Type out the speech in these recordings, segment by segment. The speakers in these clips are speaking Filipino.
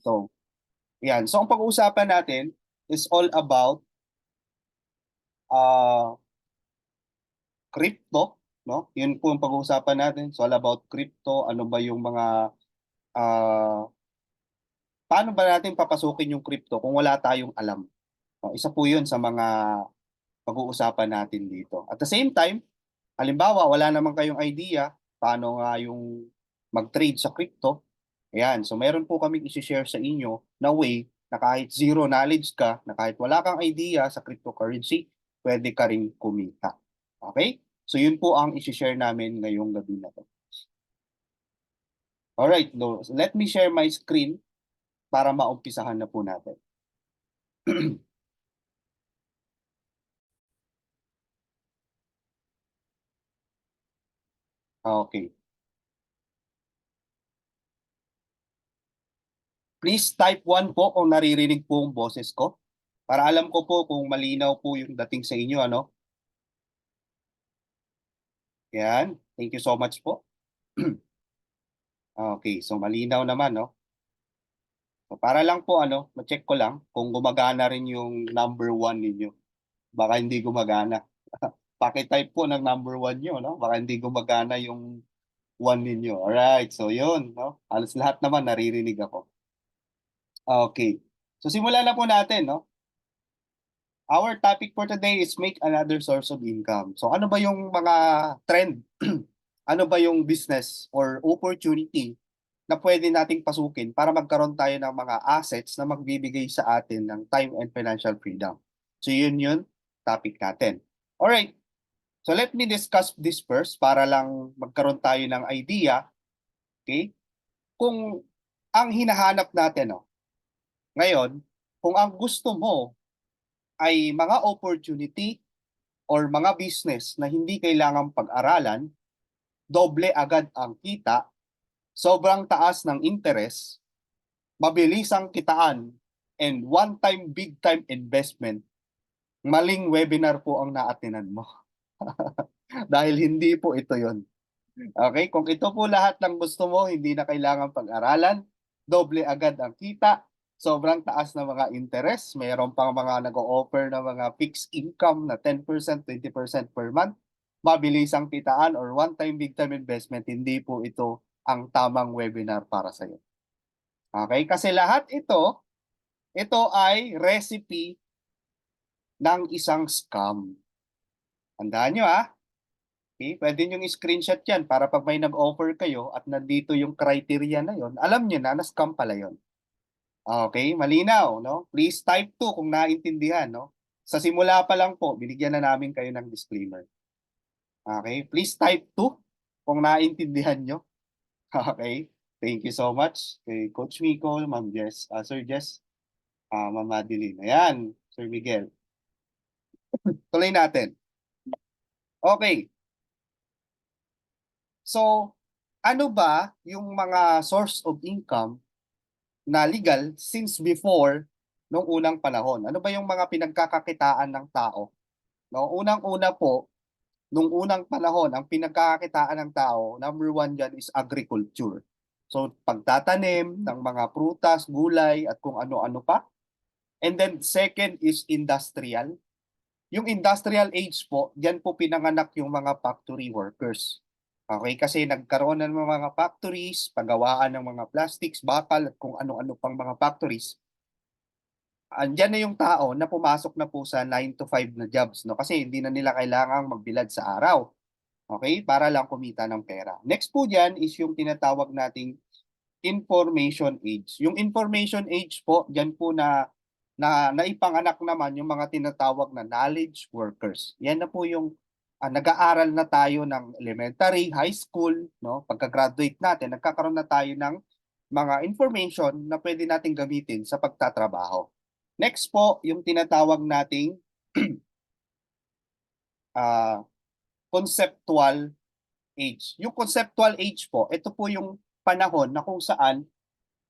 So, yan. So, ang pag-uusapan natin is all about uh, crypto, no? Yun po ang pag-uusapan natin. So, all about crypto. Ano ba yung mga uh, paano ba natin papasukin yung crypto kung wala tayong alam? No? Isa po yun sa mga pag-uusapan natin dito. At the same time, halimbawa, wala naman kayong idea paano nga yung mag-trade sa crypto. Ayan, so meron po kaming isi-share sa inyo na way na kahit zero knowledge ka, na kahit wala kang idea sa cryptocurrency, pwede ka rin kumita. Okay? So yun po ang isi-share namin ngayong gabi na to. Alright, so let me share my screen para maumpisahan na po natin. Okay. Please type 1 po kung naririnig po ang boses ko. Para alam ko po kung malinaw po yung dating sa inyo, ano? Yan. Thank you so much po. Okay, so malinaw naman, no? So para lang po, ano, ma-check ko lang kung gumagana rin yung number 1 ninyo. Baka hindi gumagana. Paki-type po ng number 1 nyo, no? Baka hindi gumagana yung 1 ninyo. Alright, so yun, no? Halos lahat naman naririnig ako. Okay. So simulan na po natin, no? Our topic for today is make another source of income. So ano ba yung mga trend? Ano ba yung business or opportunity na pwede nating pasukin para magkaroon tayo ng mga assets na magbibigay sa atin ng time and financial freedom? So yun topic natin. Alright, so let me discuss this first para lang magkaroon tayo ng idea, okay? Kung ang hinahanap natin, no, ngayon, kung ang gusto mo ay mga opportunity or mga business na hindi kailangang pag-aralan, doble agad ang kita, sobrang taas ng interest, mabilis ang kitaan, and one-time big-time investment, maling webinar po ang naatinan mo. Dahil hindi po ito yon. Okay? Kung ito po lahat ng gusto mo, hindi na kailangan pag-aralan, doble agad ang kita, sobrang taas na mga interest, mayroon pang mga nag-o-offer na mga fixed income na 10%, 20% per month, mabilis ang kitaan or one-time big-time investment, hindi po ito ang tamang webinar para sa iyo. Okay? Kasi lahat ito ay recipe ng isang scam. Tandaan nyo okay? Pwede nyo screenshot yan para pag may nag-offer kayo at nandito yung criteria na yon, alam nyo na scam pala yon. Okay? Malinaw, no? Please type 2 kung naintindihan, no? Sa simula pa lang po, binigyan na namin kayo ng disclaimer. Okay? Please type 2 kung naintindihan nyo. Okay? Thank you so much kay Coach Miko, Ma'am Jess, Sir Jess, Ma'am Madeline. Ayan, Sir Miguel. Tuloy natin. Okay. So, ano ba yung mga source of income na legal since before nung unang panahon? Ano ba yung mga pinagkakakitaan ng tao? No, unang-una po, nung unang panahon, ang pinagkakakitaan ng tao, number 1 dyan is agriculture. So, pagtatanim ng mga prutas, gulay, at kung ano-ano pa. And then, second is industrial. Yung industrial age po, diyan po pinanganak yung mga factory workers. Okay, kasi nagkaroon ng mga factories, paggawaan ng mga plastics, bakal, at kung ano-ano pang mga factories. Andiyan na yung tao na pumasok na po sa 9 to 5 na jobs, no? Kasi hindi na nila kailangang magbilad sa araw. Okay, para lang kumita ng pera. Next po diyan is yung tinatawag nating information age. Yung information age po, diyan po na naipanganak naman yung mga tinatawag na knowledge workers. Yan na po yung nag-aaral na tayo ng elementary, high school, no? Pagka-graduate natin, nagkakaroon na tayo ng mga information na pwede nating gamitin sa pagtatrabaho. Next po, yung tinatawag nating uh, conceptual age. Yung conceptual age po, ito po yung panahon na kung saan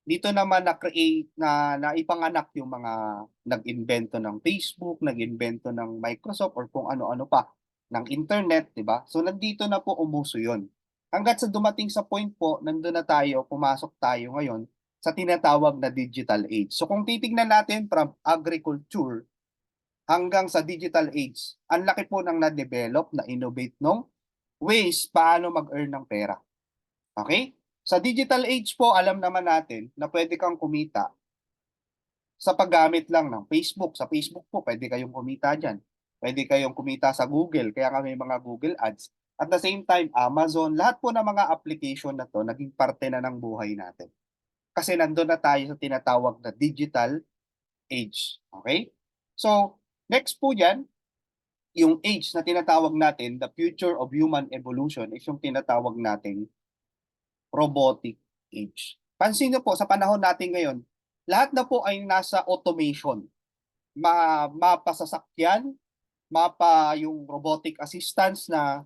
dito naman na-create na naipanganak yung mga nag-invento ng Facebook, nag-invento ng Microsoft or kung ano-ano pa ng internet, 'di ba? So nandito na po umuso 'yon. Hangga't sa dumating sa point po, nandoon na tayo, pumasok tayo ngayon sa tinatawag na digital age. So kung titignan natin from agriculture hanggang sa digital age, ang laki po ng na-develop, na-innovate nung ways paano mag-earn ng pera. Okay? Sa digital age po, alam naman natin na pwede kang kumita sa paggamit lang ng Facebook. Sa Facebook po, pwede kayong kumita dyan. Pwede kayong kumita sa Google, kaya nga may mga Google Ads. At the same time, Amazon, lahat po ng mga application na to, naging parte na ng buhay natin. Kasi nandun na tayo sa tinatawag na digital age. Okay? So, next po dyan, yung age na tinatawag natin, the future of human evolution, is yung tinatawag natin robotic age. Pansin niyo po, sa panahon natin ngayon, lahat na po ay nasa automation. Mapa sasakyan, mapa yung robotic assistance na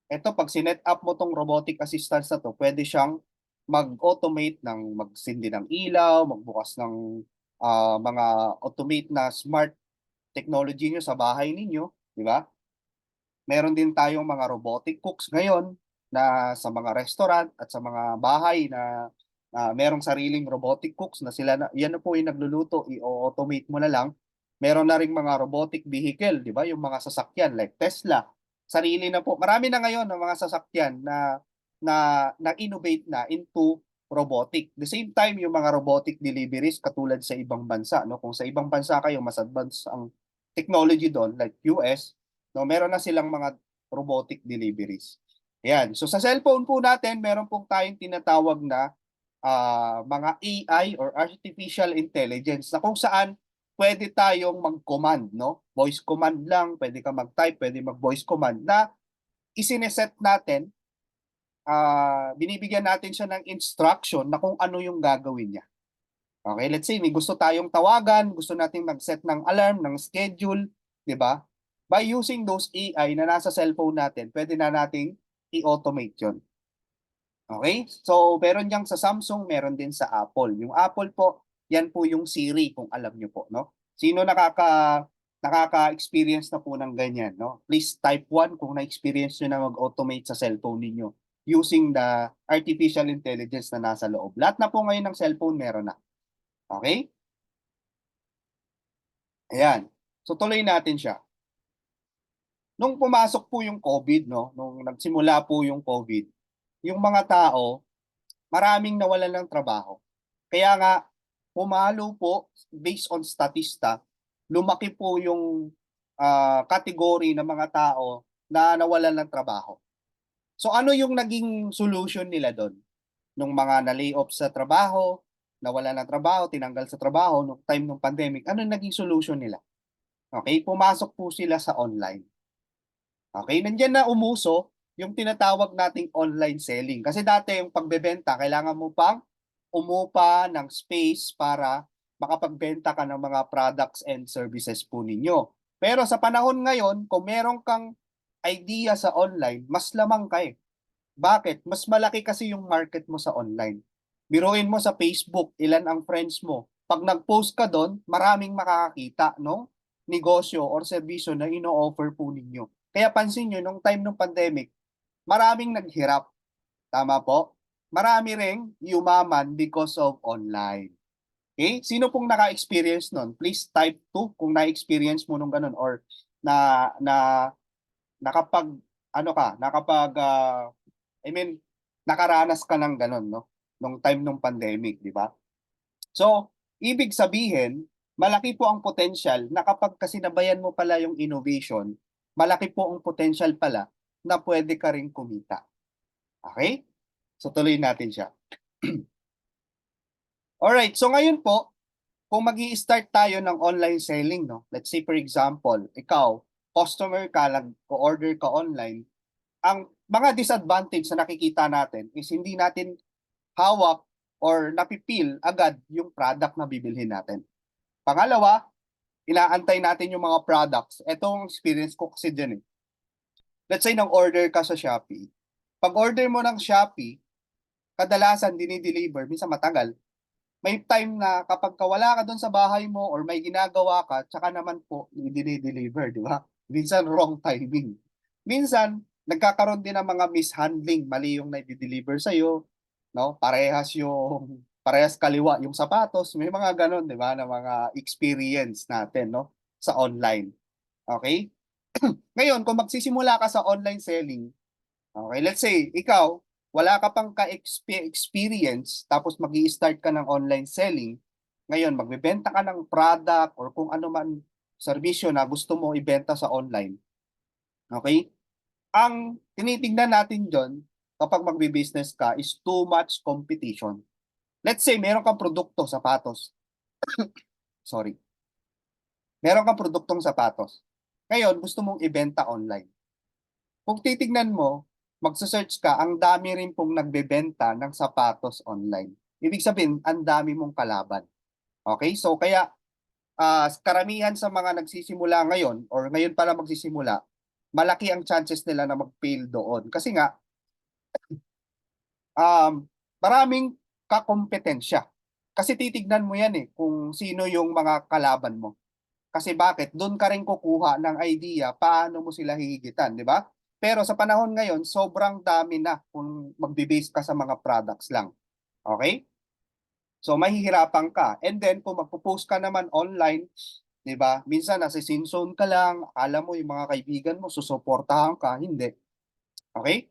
eto pag sinet up mo tong robotic assistance na to, pwede siyang mag-automate ng magsindi ng ilaw, magbukas ng mga automate na smart technology nyo sa bahay ninyo, di ba? Meron din tayong mga robotic cooks ngayon na sa mga restaurant at sa mga bahay na merong sariling robotic cooks na sila na, yan na po yung nagluluto, i-automate mo na lang. Meron na ring mga robotic vehicle, di ba? Yung mga sasakyan like Tesla. Sarili na po. Marami na ngayon ng mga sasakyan na innovate na into robotic. The same time, yung mga robotic deliveries katulad sa ibang bansa, no? Kung sa ibang bansa kayo mas advanced ang technology doon like US, no, meron na silang mga robotic deliveries. Ayan. So sa cellphone po natin, meron pong tayong tinatawag na mga AI or artificial intelligence na kung saan pwede tayong mag-command, no? Voice command lang, pwede ka mag-type, pwede mag-voice command na isineset natin, binibigyan natin siya ng instruction na kung ano yung gagawin niya. Okay, let's say may gusto tayong tawagan, gusto nating mag-set ng alarm, ng schedule, di ba? By using those AI na nasa cellphone natin, pwede na nating i-automate yun. Okay? So, meron diyang sa Samsung, meron din sa Apple. Yung Apple po, yan po yung Siri, kung alam nyo po, no? Sino nakaka-experience na po ng ganyan, no? Please type 1 kung na-experience nyo na mag-automate sa cellphone ninyo using the artificial intelligence na nasa loob. Lahat na po ngayon ng cellphone meron na. Okay? Ayan. So, tuloy natin siya. Nung pumasok po yung COVID, no? Nung nagsimula po yung COVID, yung mga tao, maraming nawalan ng trabaho. Kaya nga, pumalo po, based on statista, lumaki po yung category ng mga tao na nawalan ng trabaho. So ano yung naging solution nila doon? Nung mga na-layoff sa trabaho, nawalan ng trabaho, tinanggal sa trabaho, nung time ng pandemic, ano yung naging solution nila? Okay, pumasok po sila sa online. Okay, nandiyan na umuso yung tinatawag nating online selling. Kasi dati yung pagbebenta, kailangan mo pang umupa ng space para makapagbenta ka ng mga products and services po ninyo. Pero sa panahon ngayon, kung meron kang idea sa online, mas lamang ka eh. Bakit? Mas malaki kasi yung market mo sa online. Biruin mo sa Facebook, ilan ang friends mo. Pag nag-post ka doon, maraming makakakita, no? Negosyo or serbisyo na ino-offer po ninyo. Kaya pansin nyo, nung time ng pandemic, maraming naghirap. Tama po? Marami ring yumaman because of online. Okay? Sino pong naka-experience nun? Please type 2 kung na-experience mo nung ganun or na nakapag ano ka, I mean, nakaranas ka ng ganun, no? Nung time ng pandemic, di ba? So, ibig sabihin, malaki po ang potential na kapag kasinabayan mo pala yung innovation, malaki po ang potential pala na pwede ka rin kumita. Okay? So, tuloy natin siya. Alright, so ngayon po, kung mag start tayo ng online selling, no? Let's say for example, ikaw, customer ka, nag-order ka online, ang mga disadvantage na nakikita natin is hindi natin hawak or napipil agad yung product na bibilhin natin. Pangalawa, inaantay natin yung mga products. Etong experience ko kasi dyan eh. Let's say nang order ka sa Shopee. Pag order mo ng Shopee, kadalasan dinideliver, minsan matagal. May time na kapag wala ka doon sa bahay mo or may ginagawa ka, tsaka naman po dinideliver, di ba? Minsan wrong timing. Minsan, nagkakaroon din ng mga mishandling, mali yung na-deliver sa'yo, no? Parehas yung parehas kaliwa yung sapatos, may mga ganon, di ba, na mga experience natin, no, sa online. Okay? Ngayon, kung magsisimula ka sa online selling, okay, let's say, ikaw, wala ka pang ka-experience, tapos mag-i-start ka ng online selling, ngayon, magbebenta ka ng product or kung ano man serbisyo na gusto mo ibenta sa online, okay? Ang tinitingnan natin dyan, kapag magbi-business ka, is too much competition. Let's say, meron kang produkto, sapatos. Sorry. Meron kang produktong sapatos. Ngayon, gusto mong ibenta online. Kung titignan mo, magsa-search ka, ang dami rin pong nagbebenta ng sapatos online. Ibig sabihin, ang dami mong kalaban. Okay? So, kaya karamihan sa mga nagsisimula ngayon or ngayon pala magsisimula, malaki ang chances nila na mag-fail doon. Kasi nga, maraming kakompetensya. Kasi titignan mo yan kung sino yung mga kalaban mo. Kasi bakit? Doon ka rin kukuha ng idea paano mo sila hihigitan, di ba? Pero sa panahon ngayon, sobrang dami na kung magbe-base ka sa mga products lang. Okay? So mahihirapan ka. And then kung magpo-post ka naman online, 'di ba? Minsan nasa sin zone ka lang, akala mo yung mga kaibigan mo susuportahan ka, hindi. Okay?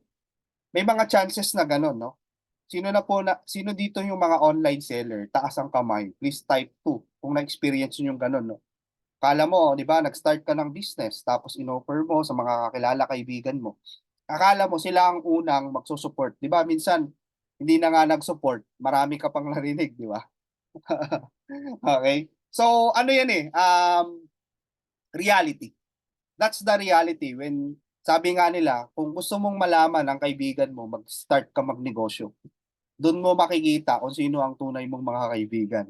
May mga chances na ganun, no? Sino dito yung mga online seller? Taas ang kamay. Please type 2 kung na-experience niyo yung ganun, no? Akala mo, 'di ba, nag-start ka ng business tapos inoffer mo sa mga kakilala kaibigan mo. Akala mo sila ang unang magsusupport, 'di ba? Minsan hindi na nga nag-support, marami ka pang narinig, 'di ba? Okay? So, ano 'yan reality. That's the reality when sabi nga nila, kung gusto mong malaman ang kaibigan mo, mag-start ka magnegosyo. Doon mo makikita kung sino ang tunay mong mga kaibigan.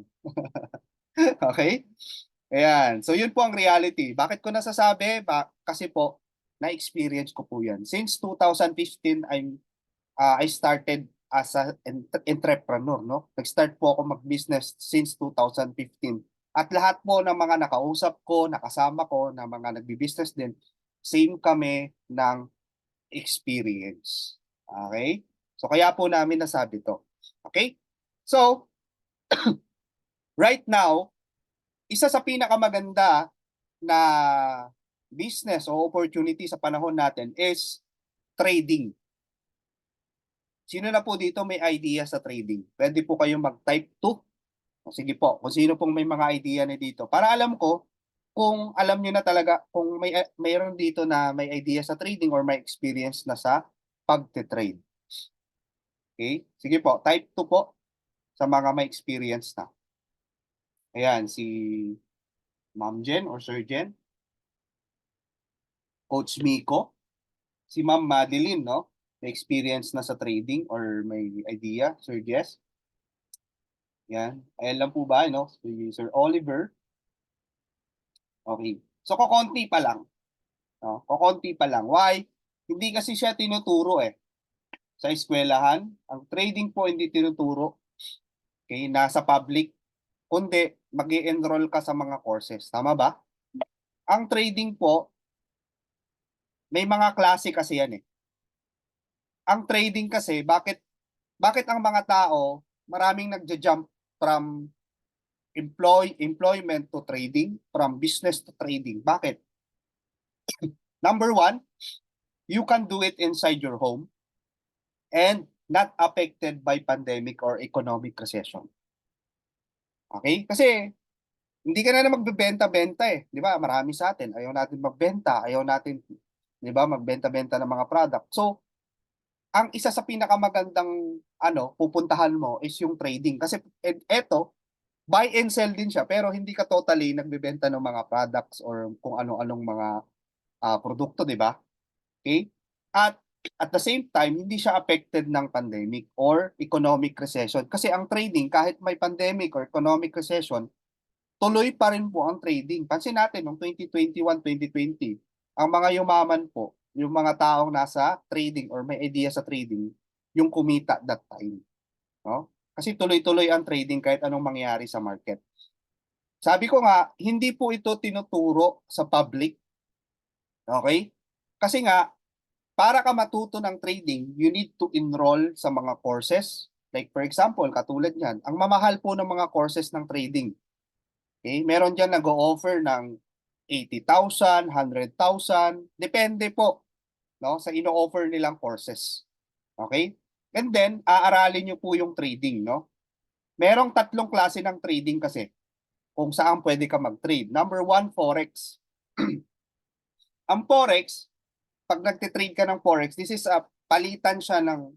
Okay? Ayan. So, yun po ang reality. Bakit ko nasasabi? Kasi po, na-experience ko po yan. Since 2015, I started as an entrepreneur, no? Nag-start po ako mag-business since 2015. At lahat po ng mga nakausap ko, nakasama ko, na mga nagbi-business din, same kami ng experience. Okay? So, kaya po namin nasabi to. Okay? So, right now, isa sa pinakamaganda na business o opportunity sa panahon natin is trading. Sino na po dito may idea sa trading? Pwede po kayong mag-type 2. Sige po, kung sino pong may mga idea na dito. Para alam ko kung alam niyo na talaga, kung mayroon dito na may idea sa trading or may experience na sa pagte-trade. Okay? Sige po, type 2 po sa mga may experience na. Ayan, si Ma'am Jen or Sir Jen. Coach Miko. Si Ma'am Madeline, no? May experience na sa trading or may idea, Sir Jess. Yan. Ayan lang po ba, no? Si Sir Oliver. Okay. So, kokonti pa lang. No? Kokonti pa lang. Why? Hindi kasi siya tinuturo sa eskwelahan. Ang trading po hindi tinuturo. Okay, nasa public. Kundi, mag-i-enroll ka sa mga courses. Tama ba? Ang trading po, may mga klase kasi yan Ang trading kasi, bakit ang mga tao, maraming nagja-jump from employment to trading, from business to trading. Bakit? Number one, you can do it inside your home and not affected by pandemic or economic recession. Okay? Kasi hindi ka na magbebenta-benta Di ba? Marami sa atin, ayaw natin magbenta, ayaw natin, di ba, magbenta-benta ng mga product. So, ang isa sa pinakamagandang pupuntahan mo is yung trading. Kasi eto, buy and sell din siya, pero hindi ka totally nagbebenta ng mga products or kung ano-anong mga produkto, di ba? Okay? At the same time, hindi siya affected ng pandemic or economic recession. Kasi ang trading, kahit may pandemic or economic recession, tuloy pa rin po ang trading. Pansin natin, noong 2021, 2020, ang mga yumaman po, yung mga taong nasa trading or may idea sa trading, yung kumita that time. No? Kasi tuloy-tuloy ang trading kahit anong mangyari sa market. Sabi ko nga, hindi po ito tinuturo sa public. Okay? Kasi nga, para ka matuto ng trading, you need to enroll sa mga courses. Like for example, katulad niyan, ang mamahal po ng mga courses ng trading. Okay? Meron diyan nag-o-offer ng 80,000, 100,000, depende po, no, sa ino-offer nilang courses. Okay? And then aaralin niyo po yung trading, no? Merong tatlong klase ng trading kasi kung saan pwede ka mag-trade. Number one, forex. Ang forex, pag nagtitrade ka ng forex, this is a palitan siya ng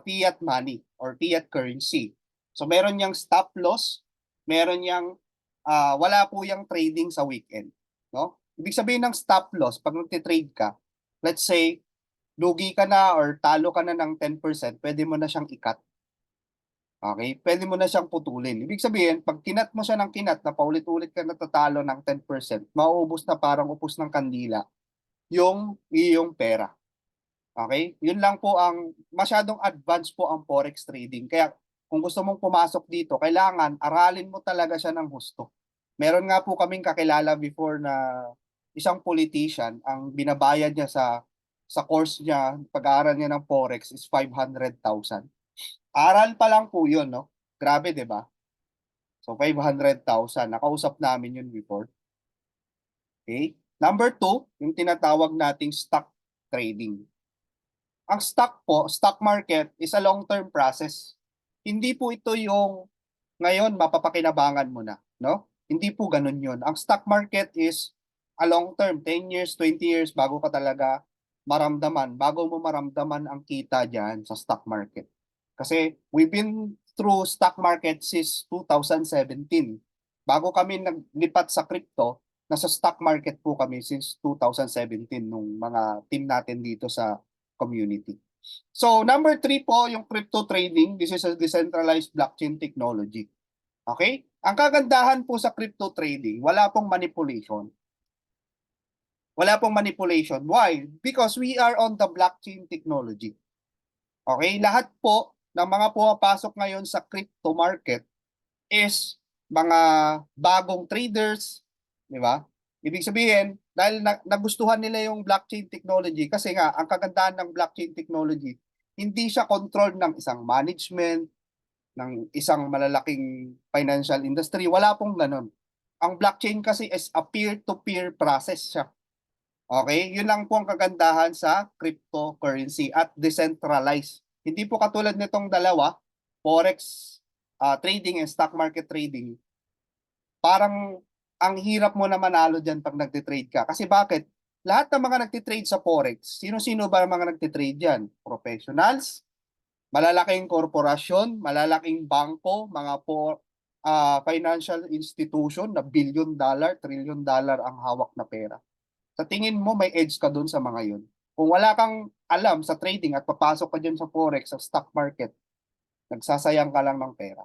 fiat money or fiat currency. So meron yang stop loss, meron yang wala po yung trading sa weekend, no? Ibig sabihin ng stop loss pag nagte-trade ka, let's say lugi ka na or talo ka na ng 10%, pwede mo na siyang i-cut. Okay? Pwede mo na siyang putulin. Ibig sabihin, pag kinat mo siya ng kinat na paulit-ulit ka natatalo ng 10%, mauubos na parang upos ng kandila yung iyong pera. Okay? Yun lang po ang masyadong advanced po ang forex trading. Kaya kung gusto mong pumasok dito, kailangan aralin mo talaga siya ng husto. Meron nga po kaming kakilala before na isang politician, ang binabayad niya sa course niya, pag-aaral niya ng forex is 500,000. Aral pa lang po yun, no? Grabe, di ba? So 500,000. Nakausap namin yun before. Okay? Number two, yung tinatawag nating stock trading. Ang stock po, stock market is a long-term process. Hindi po ito yung ngayon mapapakinabangan mo na, no? Hindi po ganun yun. Ang stock market is a long-term, 10 years, 20 years bago ka talaga maramdaman, bago mo maramdaman ang kita diyan sa stock market. Kasi we've been through stock market since 2017. Bago kami naglipat sa crypto, nasa stock market po kami since 2017 nung mga team natin dito sa community. So, number three po, yung crypto trading. This is a decentralized blockchain technology. Okay? Ang kagandahan po sa crypto trading, wala pong manipulation. Wala pong manipulation. Why? Because we are on the blockchain technology. Okay? Lahat po ng mga pumapasok ngayon sa crypto market is mga bagong traders, di ba? Ibig sabihin, dahil nagustuhan nila yung blockchain technology kasi nga, ang kagandahan ng blockchain technology, hindi siya controlled ng isang management, ng isang malalaking financial industry. Wala pong ganun. Ang blockchain kasi is a peer-to-peer process siya. Okay? Yun lang po ang kagandahan sa cryptocurrency at decentralized. Hindi po katulad nitong dalawa, forex trading and stock market trading. Parang ang hirap mo na manalo dyan pag nagtitrade ka. Kasi bakit? Lahat ng mga nagtitrade sa forex, sino-sino ba ang mga nagtitrade dyan? Professionals, malalaking korporasyon, malalaking bangko, mga financial institution na billion-dollar, trillion-dollar ang hawak na pera. Sa tingin mo, may edge ka dun sa mga yun. Kung wala kang alam sa trading at papasok ka dyan sa forex, sa stock market, nagsasayang ka lang ng pera.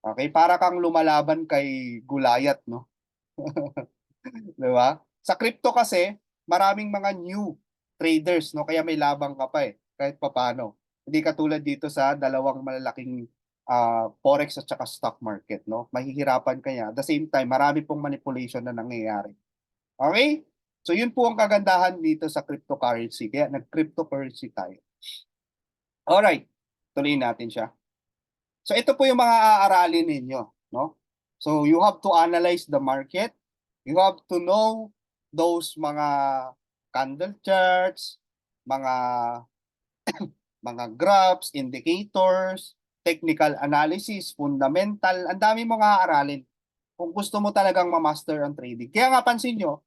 Okay, para kang lumalaban kay Goliath, no? 'Di ba? Sa crypto kasi, maraming mga new traders, no? Kaya may labang ka pa eh, kahit papaano. Hindi katulad dito sa dalawang malalaking forex at saka stock market, no? Mahihirapan kaya. At the same time, marami pong manipulation na nangyayari. Okay? So yun po ang kagandahan dito sa cryptocurrency. Kaya nag-cryptocurrency tayo. Alright, tuloy natin siya. So ito po yung mga aaralin ninyo, no? So you have to analyze the market. You have to know those mga candle charts, mga graphs, indicators, technical analysis, fundamental. Ang dami mong aaralin kung gusto mo talagang ma-master ang trading. Kaya nga pansin nyo,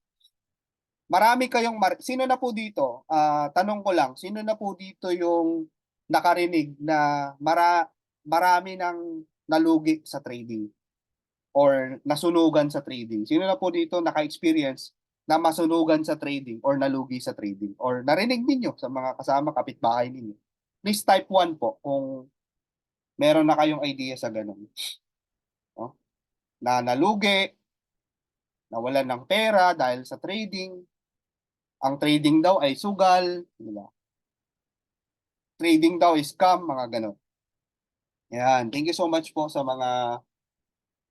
marami kayong sino na po dito? Tanong ko lang, sino na po dito yung nakarinig na marami ng nalugi sa trading or nasunugan sa trading? Sino na po dito naka-experience na masunugan sa trading or nalugi sa trading or narinig ninyo sa mga kasama kapitbahay ninyo? Please type 1 po kung meron na kayong idea sa ganun. No? Na nalugi, nawalan ng pera dahil sa trading, ang trading daw ay sugal, di ba? Trading daw is scam, mga ganun. Yan. Thank you so much po sa mga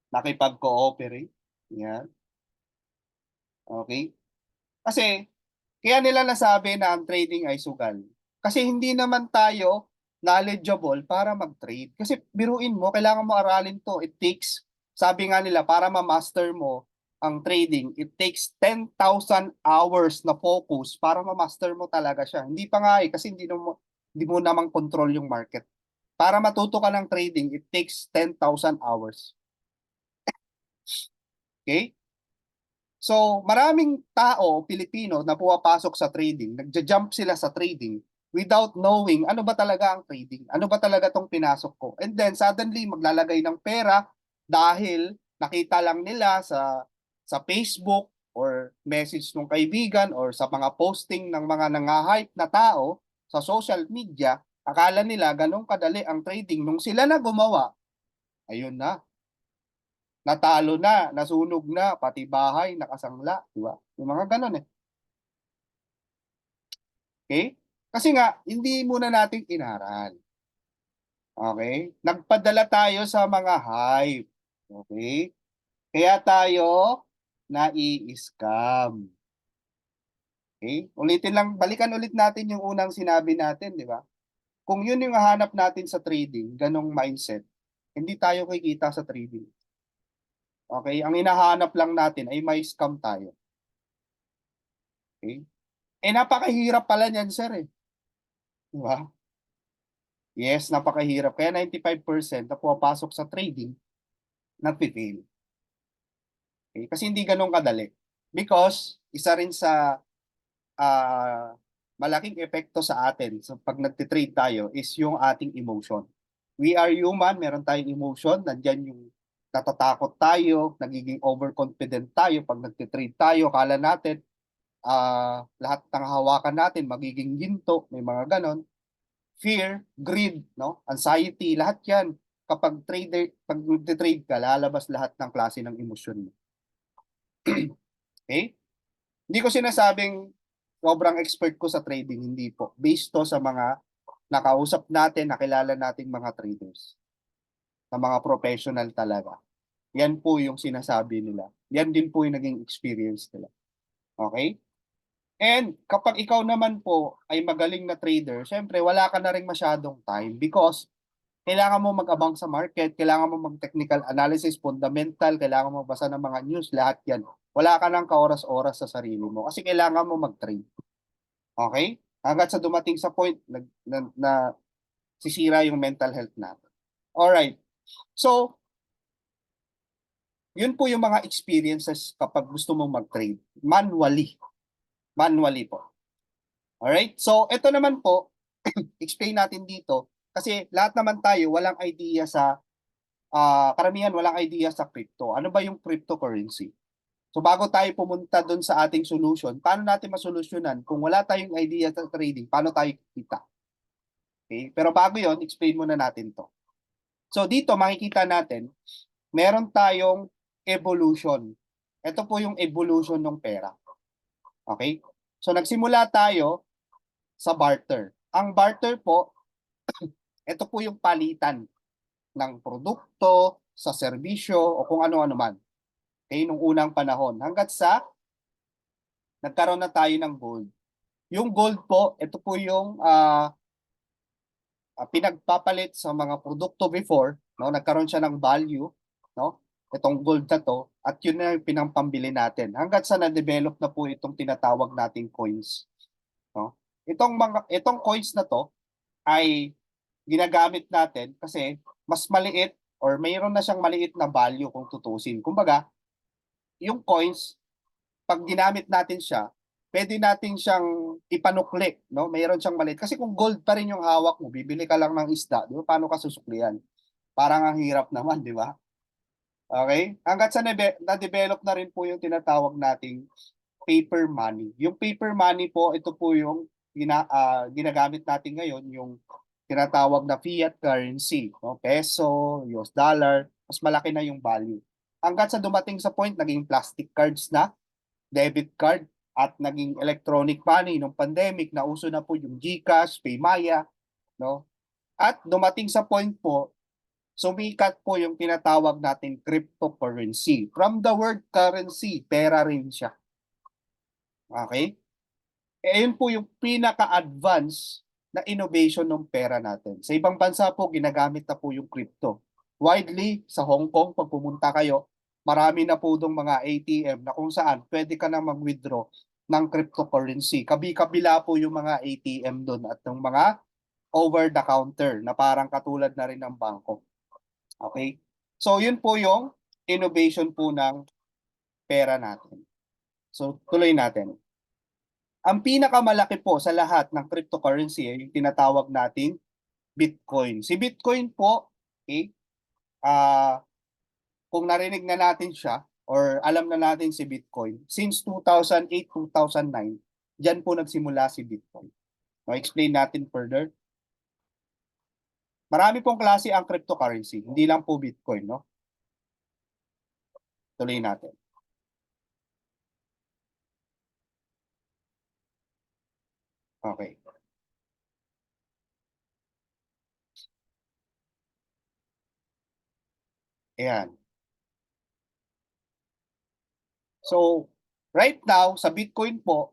nakipag-cooperate. Yan. Okay? Kasi, kaya nila nasabi na ang trading ay sugal. Kasi hindi naman tayo knowledgeable para mag-trade. Kasi biruin mo, kailangan mo aralin to. It takes, sabi nga nila, para ma-master mo ang trading, it takes 10,000 hours na focus para ma-master mo talaga siya. Hindi pa nga kasi hindi mo namang control yung market. Para matuto ka ng trading, it takes 10,000 hours. Okay? So, maraming tao, Pilipino, na pumapasok sa trading, nagja-jump sila sa trading without knowing ano ba talaga ang trading, ano ba talaga tong pinasok ko. And then, suddenly, maglalagay ng pera dahil nakita lang nila sa Facebook or message ng kaibigan or sa mga posting ng mga nang-hype na tao sa social media, akala nila ganun kadali ang trading. Nung sila na gumawa, ayun na, natalo na, nasunog na, pati bahay, nakasangla, di ba? Yung mga ganun eh. Okay? Kasi nga, hindi muna natin inaral. Okay? Nagpadala tayo sa mga hype. Okay? Kaya tayo nai-scam. Okay? Ulitin lang, balikan ulit natin yung unang sinabi natin, di ba? Kung yun yung hanap natin sa trading, ganong mindset, hindi tayo kikita sa trading. Okay? Ang hinahanap lang natin ay may scam tayo. Okay? Napakahirap pala niyan, sir eh. Di ba? Yes, napakahirap. Kaya 95% na pumapasok sa trading, nagpi-fail. Okay? Kasi hindi ganun kadali. Because, isa rin sa malaking epekto sa atin so pag nagtitrade tayo is yung ating emotion. We are human, meron tayong emotion, nandyan yung natatakot tayo, nagiging overconfident tayo pag nagtitrade tayo, kala natin lahat ng hawakan natin magiging ginto, may mga ganon. Fear, greed, no? Anxiety, lahat 'yan. Pag nagte-trade ka, lalabas lahat ng klase ng emosyon mo. Okay? Hindi ko sinasabing sobrang expert ko sa trading, hindi po. Based to sa mga nakausap natin, nakilala nating mga traders, na mga professional talaga. Yan po yung sinasabi nila. Yan din po yung naging experience nila. Okay? And kapag ikaw naman po ay magaling na trader, syempre wala ka na rin masyadong time because kailangan mo mag-abang sa market, kailangan mo mag-technical analysis, fundamental, kailangan mo basa ng mga news, lahat yan. Wala ka ng kaoras-oras sa sarili mo kasi kailangan mo mag-trade. Okay? Hanggat sa dumating sa point na sisira yung mental health natin. Alright. So, yun po yung mga experiences kapag gusto mong mag-trade. Manually. Manually po. Alright? So, ito naman po, explain natin dito kasi lahat naman tayo walang idea sa karamihan walang idea sa crypto. Ano ba yung cryptocurrency? So bago tayo pumunta doon sa ating solution, paano natin masolusyonan kung wala tayong idea sa trading, paano tayo kita? Okay? Pero bago yon, explain muna natin to. So dito makikita natin, meron tayong evolution. Ito po yung evolution ng pera. Okay? So nagsimula tayo sa barter. Ang barter po, ito po yung palitan ng produkto, sa serbisyo, o kung ano-ano man. Okay, nung unang panahon. Hanggat sa nagkaroon na tayo ng gold. Yung gold po, ito po yung pinagpapalit sa mga produkto before, no? Nagkaroon siya ng value, no? Itong gold na to, at yun na yung pinampambili natin. Hanggat sa na-develop na po itong tinatawag nating coins, no? Itong coins na to ay ginagamit natin kasi mas maliit or mayroon na siyang maliit na value kung tutusin. Kumbaga, yung coins, pag ginamit natin siya, pwede natin siyang ipanukli, no? Mayroon siyang maliit. Kasi kung gold pa rin yung hawak mo, bibili ka lang ng isda, di ba? Paano ka susuklian? Parang ang hirap naman, di ba? Okay? Hanggat sa na-develop na rin po yung tinatawag nating paper money. Yung paper money po, ito po yung ginagamit natin ngayon, yung tinatawag na fiat currency, no? Peso, US dollar, mas malaki na yung value. Hanggat sa dumating sa point, naging plastic cards na, debit card, at naging electronic money nung pandemic, na uso na po yung GCash, Paymaya, no? At dumating sa point po, sumikat po yung tinatawag natin cryptocurrency. From the word currency, pera rin siya. Okay? Ayun po yung pinaka-advance na innovation ng pera natin. Sa ibang bansa po, ginagamit na po yung crypto. Widely, sa Hong Kong, pag pumunta kayo, marami na po dong mga ATM na kung saan pwede ka na mag-withdraw ng cryptocurrency. Kabi-kabila po yung mga ATM doon at yung mga over-the-counter na parang katulad na rin ng bangko. Okay? So, yun po yung innovation po ng pera natin. So, tuloy natin. Ang pinakamalaki po sa lahat ng cryptocurrency ay yung tinatawag nating Bitcoin. Si Bitcoin po, okay, kung narinig na natin siya or alam na natin si Bitcoin, since 2008, 2009, dyan po nagsimula si Bitcoin. No, explain natin further. Marami pong klase ang cryptocurrency, hindi lang po Bitcoin, no? Tuloy natin. Okay. Ayan. So, right now, sa Bitcoin po,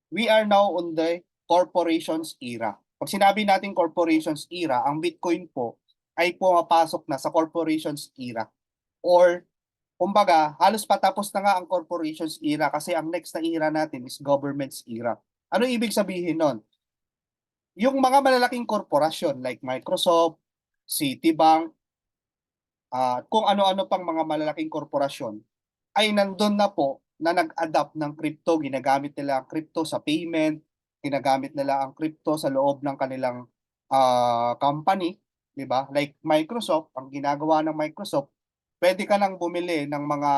we are now on the corporations era. Pag sinabi natin corporations era, ang Bitcoin po ay pumapasok na sa corporations era. Or, kumbaga, halos patapos na nga ang corporations era kasi ang next na era natin is government's era. Ano ibig sabihin nun? Yung mga malalaking korporasyon like Microsoft, Citibank, kung ano-ano pang mga malalaking korporasyon, ay nandun na po na nag-adapt ng crypto, ginagamit nila ang crypto sa payment, ginagamit nila ang crypto sa loob ng kanilang company, di ba? Like Microsoft, ang ginagawa ng Microsoft, pwede ka nang bumili ng mga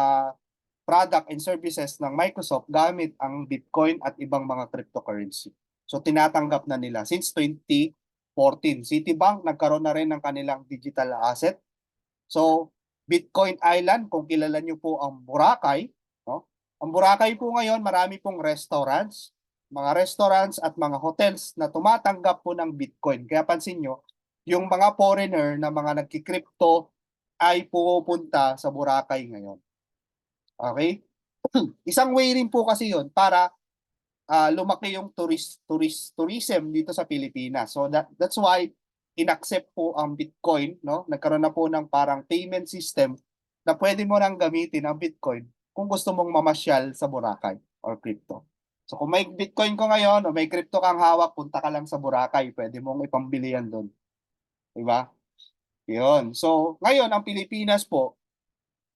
product and services ng Microsoft gamit ang Bitcoin at ibang mga cryptocurrency. So tinatanggap na nila since 2014. Citibank nagkaroon na rin ng kanilang digital asset. So Bitcoin Island, kung kilala niyo po ang Boracay, no? Ang Boracay po ngayon, marami pong mga restaurants at mga hotels na tumatanggap po ng Bitcoin. Kaya pansin nyo, yung mga foreigner na mga nagki-crypto ay pupunta sa Boracay ngayon. Okay? Isang way rin po kasi yun para lumaki yung tourism dito sa Pilipinas. So that's why inaccept po ang Bitcoin, no? Nagkaroon na po ng parang payment system na pwede mo nang gamitin ang Bitcoin kung gusto mong mamasyal sa Boracay or crypto. So kung may Bitcoin ko ngayon o may crypto kang hawak, punta ka lang sa Boracay, pwede mong ipambili yan doon. Diba? Yun. So ngayon ang Pilipinas po,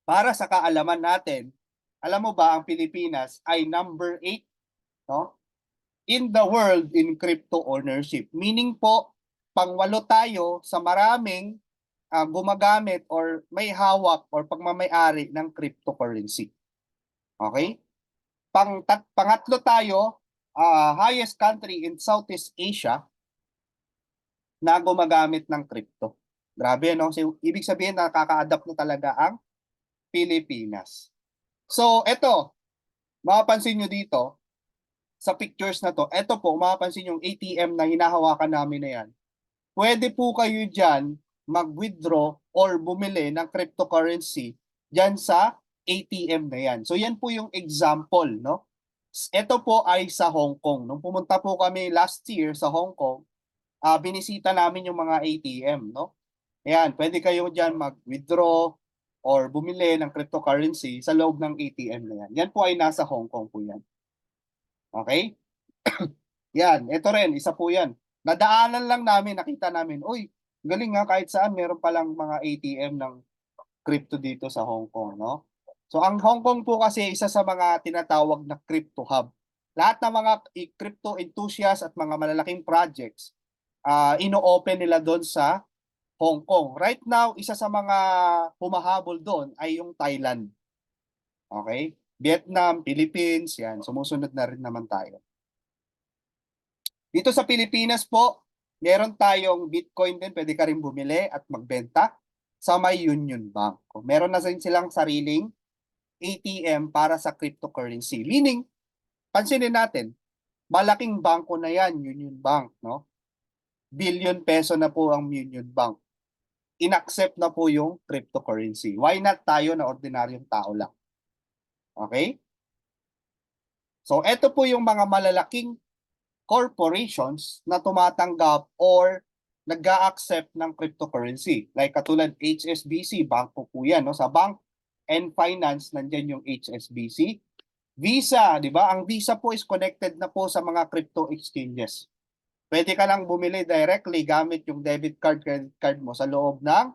para sa kaalaman natin, alam mo ba ang Pilipinas ay number 8, no? In the world in crypto ownership. Meaning po, pangwalo tayo sa maraming gumagamit or may hawak or pagmamayari ng cryptocurrency. Okay? Pangatlo tayo, highest country in Southeast Asia na gumagamit ng crypto. Grabe, no? So, ibig sabihin, nakaka-adapt na talaga ang Pilipinas. So, eto, mapapansin nyo dito, sa pictures na to, eto po, mapapansin yung ATM na hinahawakan namin na yan. Pwede po kayo dyan mag-withdraw or bumili ng cryptocurrency dyan sa ATM na yan. So yan po yung example, no? Ito po ay sa Hong Kong. Nung pumunta po kami last year sa Hong Kong, binisita namin yung mga ATM, no? Ayan, pwede kayo dyan mag-withdraw or bumili ng cryptocurrency sa loob ng ATM na yan. Yan po ay nasa Hong Kong po yan. Okay? Yan, ito rin, isa po yan. Nadaanan lang namin, nakita namin, uy, galing nga kahit saan meron palang mga ATM ng crypto dito sa Hong Kong, no? So ang Hong Kong po kasi isa sa mga tinatawag na crypto hub. Lahat ng mga crypto enthusiasts at mga malalaking projects, ino-open nila doon sa Hong Kong. Right now, isa sa mga humahabol doon ay yung Thailand. Okay? Vietnam, Philippines, yan. Sumusunod na rin naman tayo. Dito sa Pilipinas po, meron tayong Bitcoin din, pwede ka rin bumili at magbenta sa may Union Bank. Meron na silang sariling ATM para sa cryptocurrency. Meaning, pansinin natin, malaking bangko na yan, Union Bank, no? Billion peso na po ang Union Bank. Inaccept na po yung cryptocurrency. Why not tayo na ordinaryong tao lang? Okay? So, eto po yung mga malalaking corporations na tumatanggap or nag-a-accept ng cryptocurrency. Like katulad HSBC, bangko po yan. No? Sa bank and finance, nandyan yung HSBC. Visa, di ba? Ang Visa po is connected na po sa mga crypto exchanges. Pwede ka lang bumili directly gamit yung debit card, credit card mo sa loob ng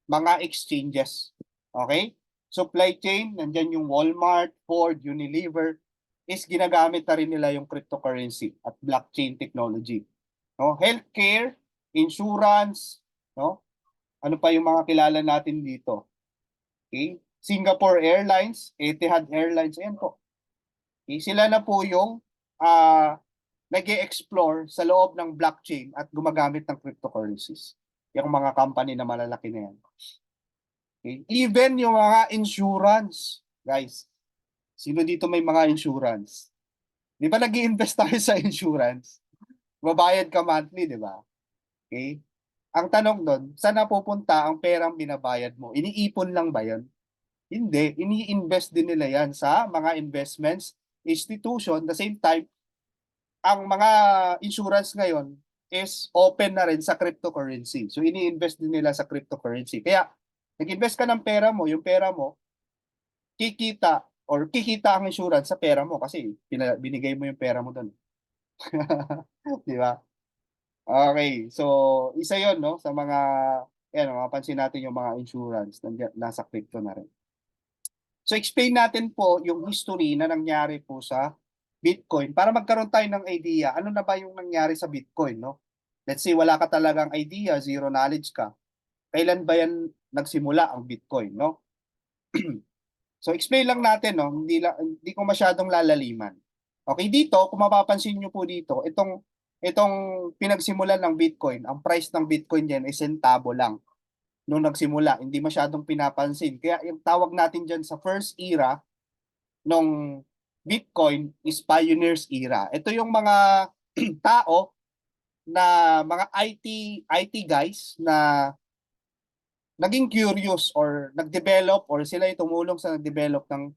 mga exchanges. Okay? Supply chain, nandyan yung Walmart, Ford, Unilever, is ginagamit na rin nila yung cryptocurrency at blockchain technology. No? Healthcare, insurance, no? Ano pa yung mga kilala natin dito? Okay? Singapore Airlines, Etihad Airlines, ayan po. Okay? Sila na po yung nag-e-explore sa loob ng blockchain at gumagamit ng cryptocurrencies. Yung mga company na malalaki na yan. Okay? Even yung mga insurance, guys. Sino dito may mga insurance? Di ba nag-i-invest tayo sa insurance? Babayad ka monthly, di ba? Okay? Ang tanong doon, saan napupunta ang perang binabayad mo? Iniipon lang ba yan? Hindi. Ini-invest din nila yan sa mga investments, institution. The same time, ang mga insurance ngayon is open na rin sa cryptocurrency. So, ini-invest din nila sa cryptocurrency. Kaya, nag-invest ka ng pera mo, yung pera mo, kikita ang insurance sa pera mo kasi binigay mo yung pera mo doon. Di ba? Okay. So, isa yon no? Sa mga, yan, mapansin natin yung mga insurance nasa crypto na rin. So, explain natin po yung history na nangyari po sa Bitcoin para magkaroon tayo ng idea, ano na ba yung nangyari sa Bitcoin, no? Let's say, wala ka talagang idea, zero knowledge ka. Kailan ba yan nagsimula ang Bitcoin, no? So explain lang natin, no, hindi ko masyadong lalaliman. Okay, dito kung mapapansin niyo po dito, itong pinagsimulan ng Bitcoin, ang price ng Bitcoin diyan ay sentabo lang nung nagsimula, hindi masyadong pinapansin. Kaya yung tawag natin diyan sa first era nung Bitcoin is pioneers era. Ito yung mga tao na mga IT guys na naging curious or nag-develop or sila yung tumulong sa nag-develop ng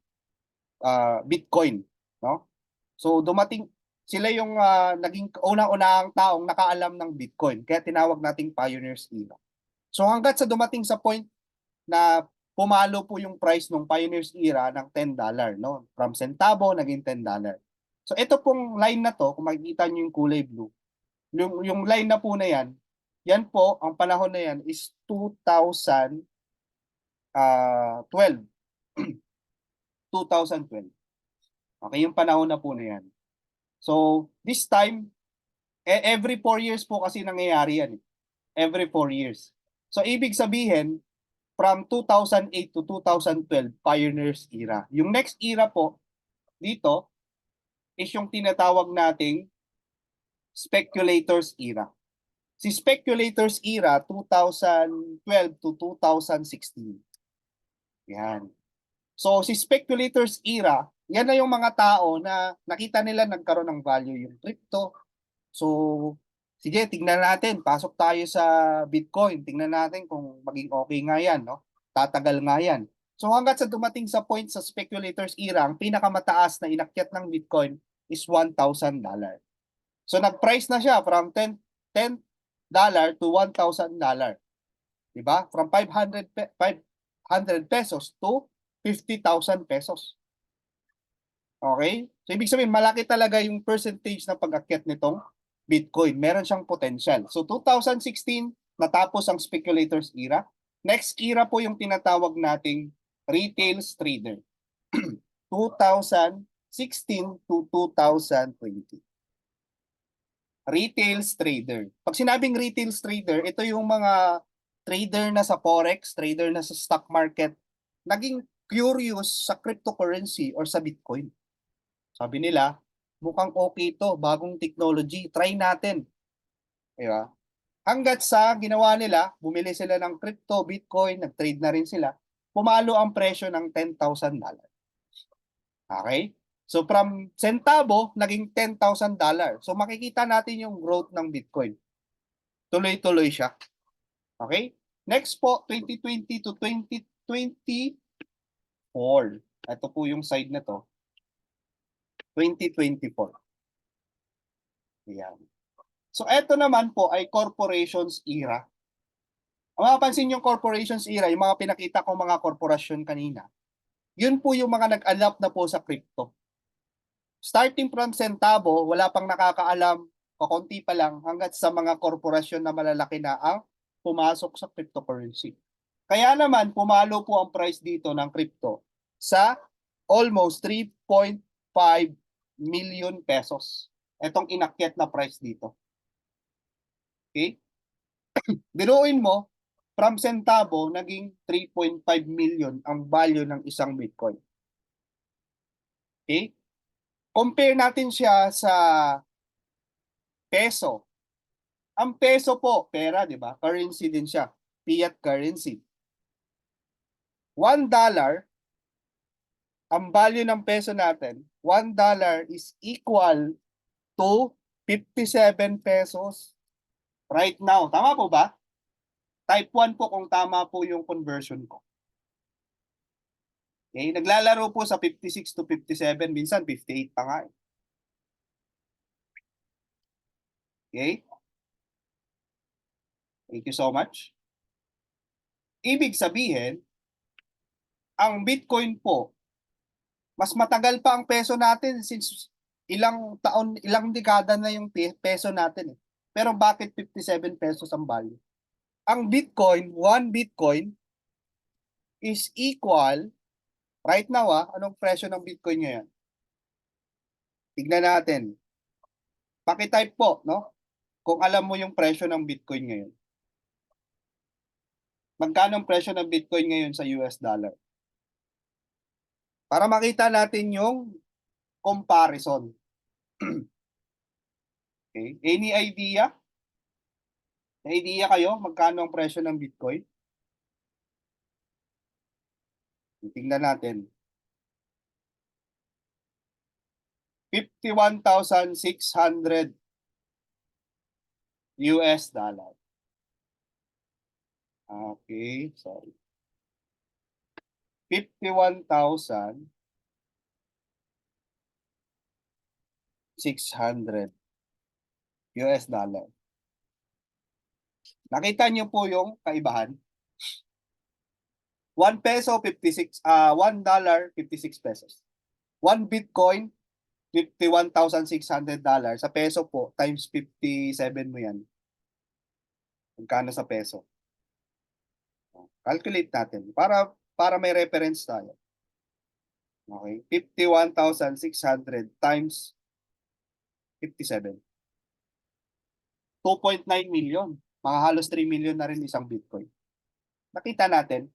Bitcoin, no? So dumating sila yung naging unang-unang taong nakaalam ng Bitcoin, kaya tinawag nating pioneers era. So hangga't sa dumating sa point na pumalo po yung price ng pioneers era ng $10, no? From centavo naging $10. So ito pong line na to, kung makikita niyo yung kulay blue, yung line na po na yan po, ang panahon na yan is 2012. 2012. Okay, yung panahon na po na yan. So, this time, every 4 years po kasi nangyayari yan. Every 4 years. So, ibig sabihin, from 2008 to 2012, pioneers era. Yung next era po, dito, is yung tinatawag nating speculators era. Si speculators era, 2012 to 2016. Yan. So, si speculators era, yan na yung mga tao na nakita nila nagkaroon ng value yung crypto. So, sige, tingnan natin. Pasok tayo sa Bitcoin. Tingnan natin kung maging okay nga yan, no? Tatagal nga yan. So, hanggat sa dumating sa point sa speculators era, ang pinakamataas na inakyat ng Bitcoin is $1,000. So, nag-price na siya from $10 to $1,000. Diba? From 500 pesos to 50,000 pesos. Okay? So, ibig sabihin, malaki talaga yung percentage na pag-akyat nitong Bitcoin. Meron siyang potential. So, 2016, natapos ang speculators era. Next era po yung tinatawag nating retail trader. 2016 to 2020. Retail trader. Pag sinabing retail trader, ito yung mga trader na sa forex, trader na sa stock market, naging curious sa cryptocurrency or sa Bitcoin. Sabi nila, mukhang okay to, bagong technology, try natin. Diba? Hanggat sa ginawa nila, bumili sila ng crypto, Bitcoin, nag-trade na rin sila, pumalo ang presyo ng $10,000. Okay? So from centavo, naging $10,000. So makikita natin yung growth ng Bitcoin. Tuloy-tuloy siya. Okay? Next po, 2020 to 2024. Ito po yung side na to. 2024. Ayan. So, eto naman po ay corporations era. Ang mapapansin yung corporations era, yung mga pinakita ko mga korporasyon kanina, yun po yung mga nag-adapt na po sa crypto. Starting from centavo, wala pang nakakaalam, kakunti pa lang, hanggat sa mga korporasyon na malalaki na ang pumasok sa cryptocurrency. Kaya naman, pumalo po ang price dito ng crypto sa almost 3.5 million pesos. Itong inakyat na price dito. Okay? Biruin mo, from centavo, naging 3.5 million ang value ng isang Bitcoin. Okay? Compare natin siya sa peso. Ang peso po, pera, di ba? Currency din siya. Fiat currency. $1, ang value ng peso natin, $1 is equal to 57 pesos right now. Tama po ba? Type 1 po kung tama po yung conversion ko. Okay? Naglalaro po sa 56 to 57, minsan 58 pa nga. Okay? Thank you so much. Ibig sabihin, ang Bitcoin po, mas matagal pa ang peso natin since ilang taon, ilang dekada na yung peso natin. Pero bakit 57 pesos ang value? Ang Bitcoin, 1 Bitcoin is equal, right now anong presyo ng Bitcoin ngayon? Tignan natin. Paki-type po, no? Kung alam mo yung presyo ng Bitcoin ngayon. Magkano ang presyo ng Bitcoin ngayon sa US dollar? Para makita natin yung comparison. Okay? Any idea? May idea kayo magkano ang presyo ng Bitcoin? Tingnan natin. 51,600 US dollar. Okay, sorry. 51,600 US dollar. Nakita niyo po yung kaibahan? 1 peso 56 $1 56 pesos. 1 Bitcoin $51,600 sa peso po times 57 mo yan. Magkano sa peso? Calculate natin para may reference tayo. Okay, 51,600 times 57. 2.9 million. Mga halos 3 million na rin isang Bitcoin. Nakita natin,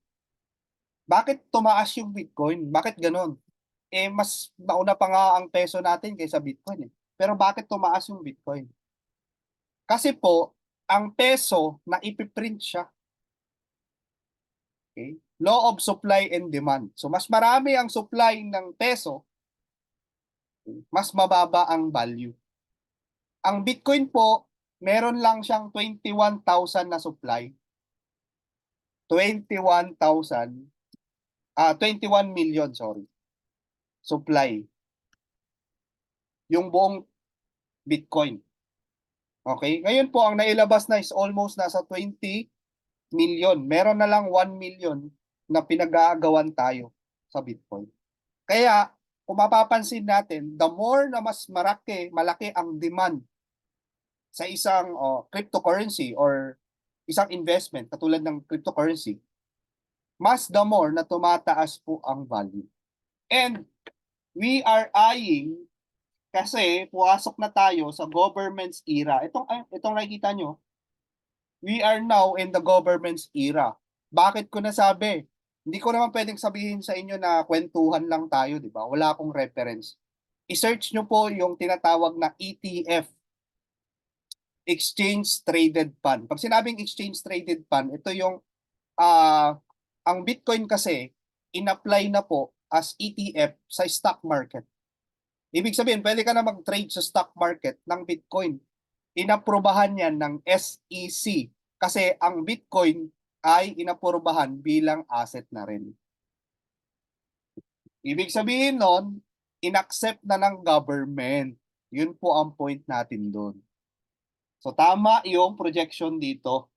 bakit tumaas yung Bitcoin? Bakit ganun? Mas nauna pa nga ang peso natin kaysa Bitcoin. Pero bakit tumaas yung Bitcoin? Kasi po, ang peso na ipiprint siya. Okay? Law of supply and demand. So, mas marami ang supply ng peso, mas mababa ang value. Ang Bitcoin po, meron lang siyang 21,000 na supply. 21,000, 21 million, sorry. Supply. Yung buong Bitcoin. Okay? Ngayon po, ang nailabas na is almost nasa 20 million. Meron na lang 1 million na pinag-aagawan tayo sa Bitcoin. Kaya, kung mapapansin natin, the more na mas malaki ang demand sa isang cryptocurrency or isang investment katulad ng cryptocurrency, mas the more na tumataas po ang value. And we are eyeing kasi puwasok na tayo sa government's era. Itong nakikita nyo, we are now in the government's era. Bakit ko nasabi? Hindi ko naman pwedeng sabihin sa inyo na kwentuhan lang tayo, di ba? Wala akong reference. I-search nyo po yung tinatawag na ETF, Exchange Traded Fund. Pag sinabing Exchange Traded Fund, ito yung, ang Bitcoin kasi, in-apply na po as ETF sa stock market. Ibig sabihin, pwede ka na mag-trade sa stock market ng Bitcoin. Inaprubahan yan ng SEC kasi ang Bitcoin ay inaprubahan bilang asset na rin. Ibig sabihin nun, inaccept na ng government. Yun po ang point natin doon. So tama yung projection dito.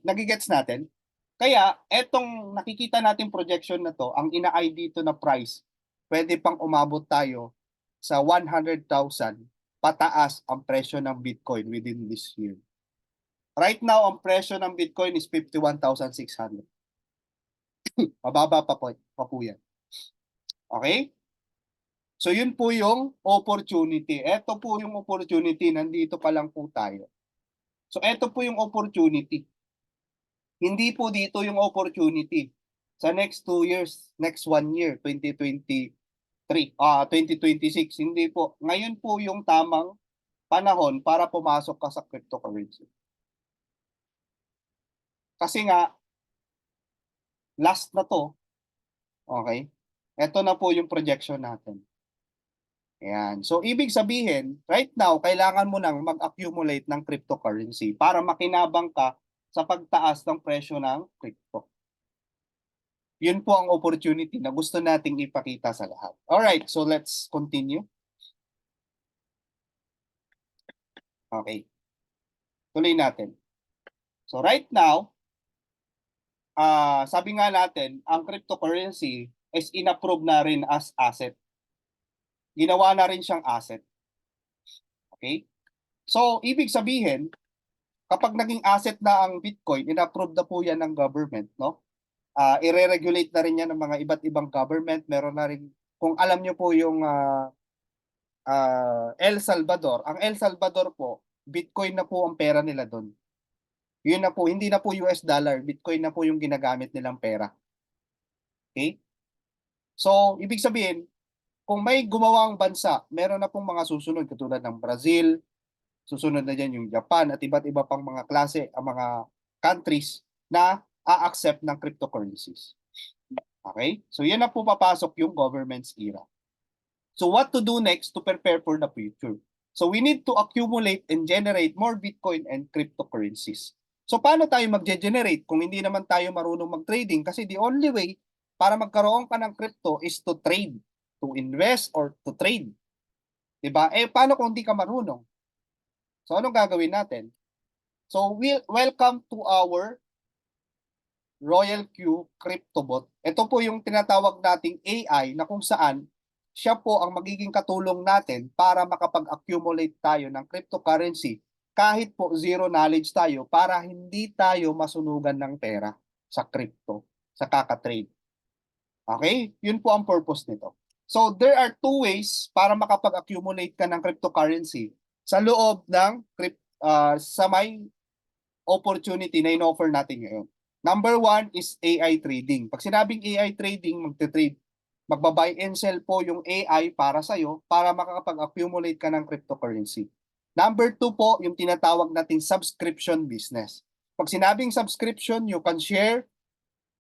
Nagigets natin? Kaya etong nakikita natin projection na to, ang ina-eye dito na price, pwede pang umabot tayo sa 100,000 pataas ang presyo ng Bitcoin within this year. Right now, ang presyo ng Bitcoin is 51,600. Mababa pa po yan. Okay? So yun po yung opportunity. Ito po yung opportunity. Nandito pa lang po tayo. So ito po yung opportunity. Hindi po dito yung opportunity. Sa next 2 years, next 1 year, 2023, 2026, hindi po. Ngayon po yung tamang panahon para pumasok ka sa cryptocurrency. Kasi nga, last na to, okay? Ito na po yung projection natin. Ayan. So, ibig sabihin, right now, kailangan mo nang mag-accumulate ng cryptocurrency para makinabang ka sa pagtaas ng presyo ng crypto. Yun po ang opportunity na gusto nating ipakita sa lahat. Alright, so let's continue. Okay. Tuloy natin. So right now, sabi nga natin, ang cryptocurrency is inapprove na rin as asset. Ginawa na rin siyang asset. Okay? So, ibig sabihin, kapag naging asset na ang Bitcoin, inapprove na po yan ng government, no? I-regulate na rin yan ng mga iba't ibang government. Meron na rin, kung alam nyo po yung El Salvador, ang El Salvador po, Bitcoin na po ang pera nila doon. Yun na po, hindi na po US dollar, Bitcoin na po yung ginagamit nilang pera. Okay? So, ibig sabihin, kung may gumawang bansa, meron na pong mga susunod katulad ng Brazil, susunod na dyan yung Japan at iba't iba pang mga klase, ang mga countries na a-accept ng cryptocurrencies. Okay? So, yan na po papasok yung government's era. So, what to do next to prepare for the future? So, we need to accumulate and generate more Bitcoin and cryptocurrencies. So, paano tayo mag-generate kung hindi naman tayo marunong mag-trading? Kasi the only way para magkaroon ka ng crypto is to trade, to invest, or to trade. Diba? Eh, paano kung hindi ka marunong? So, anong gagawin natin? So, welcome to our Royal Q CryptoBot. Ito po yung tinatawag nating AI na kung saan siya po ang magiging katulong natin para makapag-accumulate tayo ng cryptocurrency kahit po zero knowledge tayo para hindi tayo masunugan ng pera sa crypto, sa kaka-trade. Okay? Yun po ang purpose nito. So, there are two ways para makapag-accumulate ka ng cryptocurrency sa loob ng sa may opportunity na in-offer natin ngayon. Number one is AI trading. Pag sinabing AI trading, magte-trade. Magba-buy and sell po yung AI para sa'yo para makakapag-accumulate ka ng cryptocurrency. Number two po, yung tinatawag nating subscription business. Pag sinabing subscription, you can share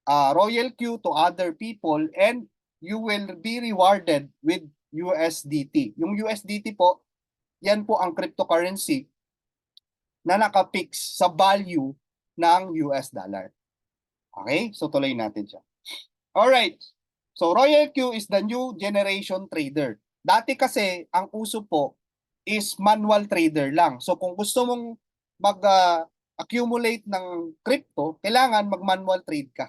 Royal Q to other people and you will be rewarded with USDT. Yung USDT po, yan po ang cryptocurrency na nakapix sa value ng US dollar. Okay? So tuloy natin siya. Alright. So Royal Q is the new generation trader. Dati kasi ang uso po is manual trader lang. So kung gusto mong mag-accumulate ng crypto, kailangan mag-manual trade ka.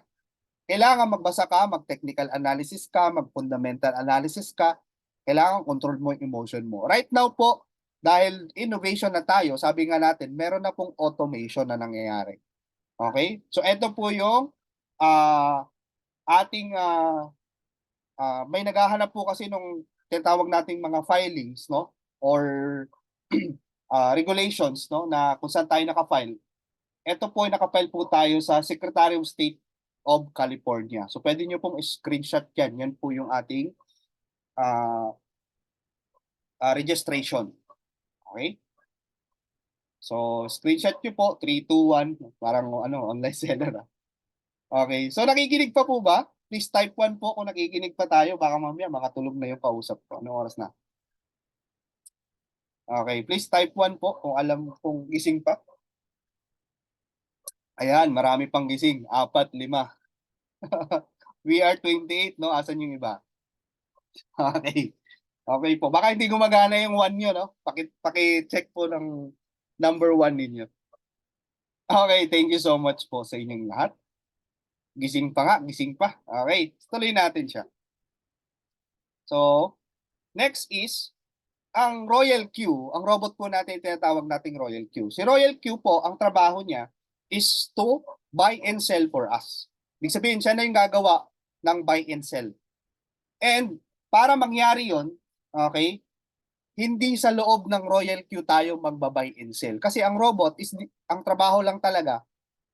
Kailangan magbasa ka, mag-technical analysis ka, mag-fundamental analysis ka. Kailangan control mo yung emotion mo. Right now po, dahil innovation na tayo, sabi nga natin, meron na pong automation na nangyayari. Okay? So ito po yung ating may naghahanap po kasi nung tinatawag nating mga filings, no? Or regulations, no? Na kung saan tayo naka-file. Ito po ay naka-file po tayo sa Secretary of State of California. So pwede nyo pong screenshot yan. Yan po yung ating registration. Okay? So screenshot nyo po, 3, 2, 1. Parang online seller. Okay. So nakikinig pa po ba? Please type 1 po kung nakikinig pa tayo. Baka mamaya makatulog na yung kausap ko. Anong oras na? Okay. Please type 1 po kung alam kung gising pa. Ayan, marami pang gising. 4, 5. We are 28, no? Asan yung iba? Okay. Okay po. Baka hindi gumagana yung 1 nyo, no? Paki-check po ng number 1 ninyo. Okay, thank you so much po sa inyong lahat. Gising pa nga, gising pa. Okay, tuloy natin siya. So, next is ang Royal Q, ang robot po natin tinatawag nating Royal Q. Si Royal Q po, ang trabaho niya is to buy and sell for us. Ibig sabihin, siya na yung gagawa ng buy and sell. And para mangyari yon, okay, hindi sa loob ng Royal Q tayo magba-buy and sell. Kasi ang robot is, ang trabaho lang talaga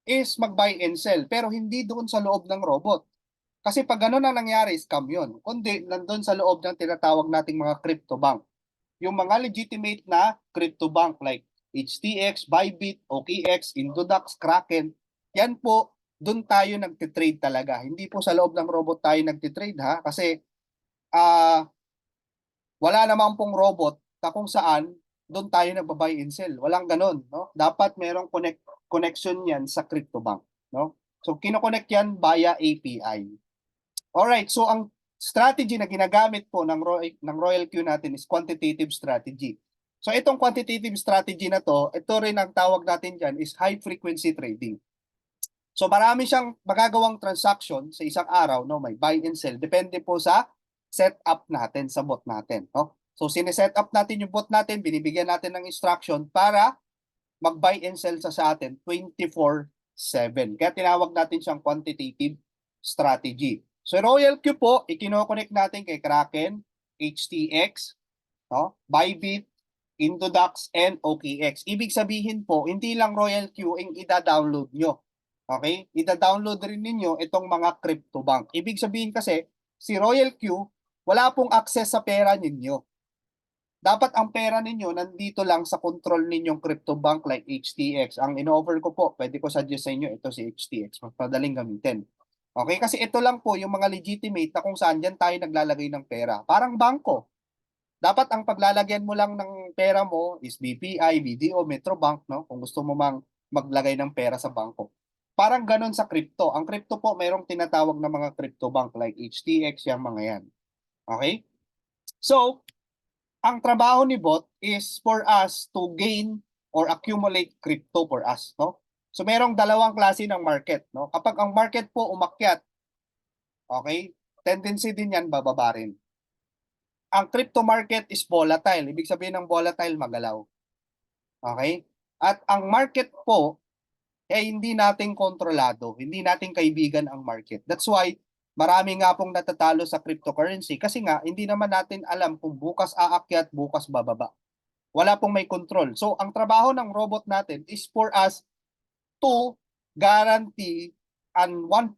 is mag-buy and sell. Pero hindi doon sa loob ng robot. Kasi pag gano'n ang nangyari, scam yun. Kundi nandun sa loob ng tinatawag nating mga crypto bank. Yung mga legitimate na crypto bank like HTX, Bybit, OKX, Indodax, Kraken, yan po, doon tayo nagtitrade talaga. Hindi po sa loob ng robot tayo nagtitrade ha. Kasi wala naman pong robot na kung saan doon tayo nagba-buy and sell. Walang ganon, no? Dapat merong connection yan sa crypto bank, no? So kino-connect yan via API. Alright, so ang strategy na ginagamit po ng Royal Q natin is quantitative strategy. So itong quantitative strategy na to, ito rin ang tawag natin dyan is high frequency trading. So marami siyang magagawang transaction sa isang araw, no? May buy and sell. Depende po sa setup natin sa bot natin, no? So sineset up natin yung bot natin, binibigyan natin ng instruction para mag-buy and sell sa atin 24/7. Kaya tinawag natin siyang quantitative strategy. So Royal Q po, ikino-connect natin kay Kraken, HTX, no? Bybit, Indodax, and OKX. Ibig sabihin po, hindi lang Royal Q ang ida-download nyo. Okay? Ida-download rin ninyo itong mga crypto bank. Ibig sabihin kasi, si Royal Q, wala pong access sa pera ninyo. Dapat ang pera ninyo nandito lang sa control ninyong crypto bank like HTX. Ang in-offer ko po, pwede ko suggest sa inyo, ito si HTX. Mas madaling gamitin. Okay? Kasi ito lang po yung mga legitimate na kung saan dyan tayo naglalagay ng pera. Parang bangko. Dapat ang paglalagyan mo lang ng pera mo is BPI, BDO, Metrobank, no? Kung gusto mo mang maglagay ng pera sa bangko. Parang ganun sa crypto. Ang crypto po, mayroong tinatawag na mga crypto bank like HTX, yung mga yan. Okay? So, ang trabaho ni bot is for us to gain or accumulate crypto for us, no? So merong dalawang klase ng market, no? Kapag ang market po umakyat, okay, tendency din yan bababa rin. Ang crypto market is volatile. Ibig sabihin ng volatile, magalaw. Okay? At ang market po, hindi natin kontrolado, hindi natin kaibigan ang market. That's why marami nga pong natatalo sa cryptocurrency kasi nga hindi naman natin alam kung bukas aakyat, bukas bababa. Wala pong may control. So ang trabaho ng robot natin is for us to guarantee an 1%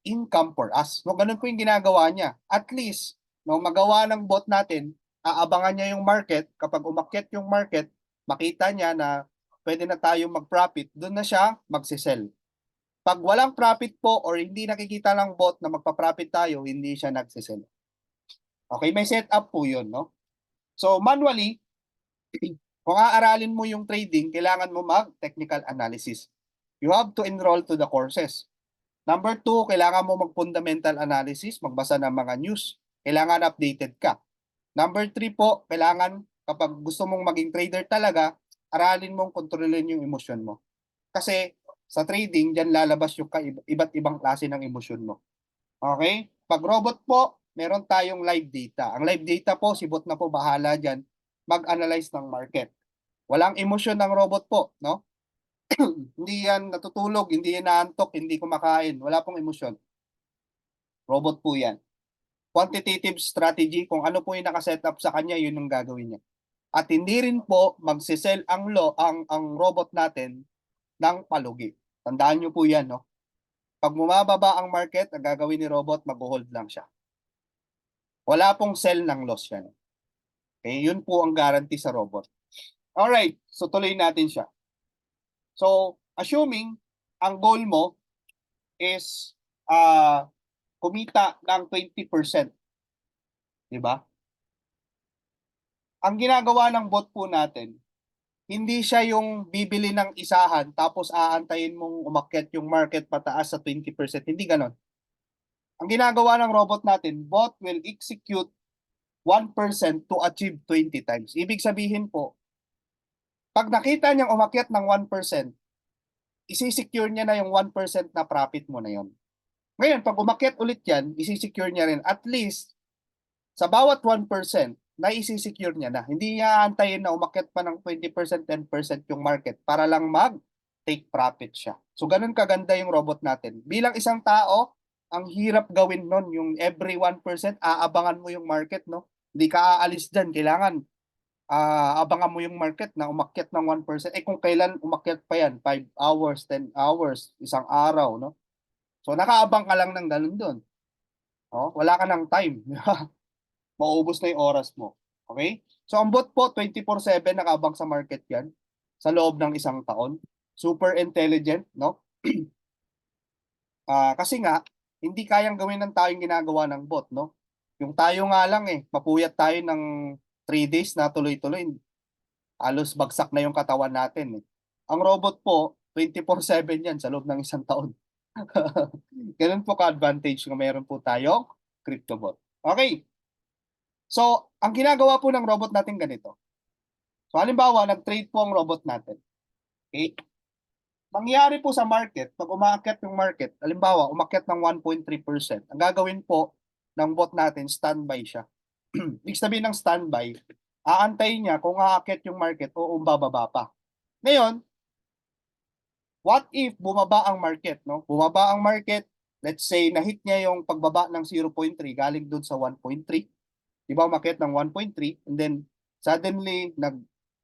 income for us. No, ganun po yung ginagawa niya. At least, no, magawa ng bot natin, aabangan niya yung market. Kapag umakyat yung market, makita niya na pwede na tayong mag-profit, doon na siya magsisell. Pag walang profit po or hindi nakikita ng bot na magpa-profit tayo, hindi siya nagsisell. Okay, may setup po yun, no? So manually, kung aaralin mo yung trading, kailangan mo mag-technical analysis. You have to enroll to the courses. Number 2, kailangan mo mag-fundamental analysis, magbasa ng mga news. Kailangan updated ka. Number 3 po, kailangan kapag gusto mong maging trader talaga, aralin mong kontrolin yung emosyon mo. Kasi sa trading, dyan lalabas yung iba't ibang klase ng emosyon mo. Okay? Pag robot po, meron tayong live data. Ang live data po, si bot na po bahala dyan mag-analyze ng market. Walang emosyon ng robot po, no? Hindi yan natutulog, hindi yan naantok, hindi kumakain. Wala pong emosyon. Robot po yan. Quantitative strategy, kung ano po yung nakasetup sa kanya, yun yung gagawin niya. At hindi rin po magsisell ang robot natin ng palugi. Tandaan niyo po yan, no? Pag bumababa ang market, ang gagawin ni robot, mag-hold lang siya. Wala pong sell ng loss yan. Okay, yun po ang guarantee sa robot. Alright, so tuloy natin siya. So, assuming ang goal mo is kumita ng 20%, di ba? Ang ginagawa ng bot po natin, hindi siya yung bibili ng isahan tapos aantayin mong umakyat yung market pataas sa 20%. Hindi ganon. Ang ginagawa ng robot natin, bot will execute 1% to achieve 20 times. Ibig sabihin po, pag nakita niyang umakyat ng 1%, isi-secure niya na yung 1% na profit mo na yon. Ngayon, pag umakyat ulit yan, isi-secure niya rin at least sa bawat 1% na isi-secure niya na. Hindi niya aantayin na umakyat pa ng 20%, 10% yung market para lang mag-take profit siya. So, ganun kaganda yung robot natin. Bilang isang tao, ang hirap gawin nun, yung every 1%, aabangan mo yung market, no? Hindi ka aalis dyan. Kailangan abangan mo yung market na umakyat ng 1%. Eh kung kailan umakyat pa yan, 5 hours, 10 hours, isang araw, no? So, nakaabang ka lang ng ganun doon. Oh, wala ka ng time. Mauubos na yung oras mo. Okay? So, ang bot po, 24/7 nakabang sa market yan sa loob ng isang taon. Super intelligent, no? Kasi nga, hindi kayang gawin ng tao yung ginagawa ng bot, no? Yung tayo nga lang mapuyat tayo ng 3 days na tuloy-tuloy. Halos bagsak na yung katawan natin. Ang robot po, 24/7 yan sa loob ng isang taon. Ganun po ka-advantage na meron po tayong CryptoBot. Okay. So, ang ginagawa po ng robot natin ganito. So, halimbawa, nag-trade po ang robot natin. Okay? Mangyari po sa market, pag umaakyat yung market, halimbawa, umakyat ng 1.3%, ang gagawin po ng bot natin, standby siya. Ibig sabihin ng standby, aantayin niya kung aakyat yung market o bababa pa. Ngayon, what if bumaba ang market, no? Bumaba ang market, let's say na-hit niya yung pagbaba ng 0.3 galing doon sa 1.3. Di ba umakyat ng 1.3 and then suddenly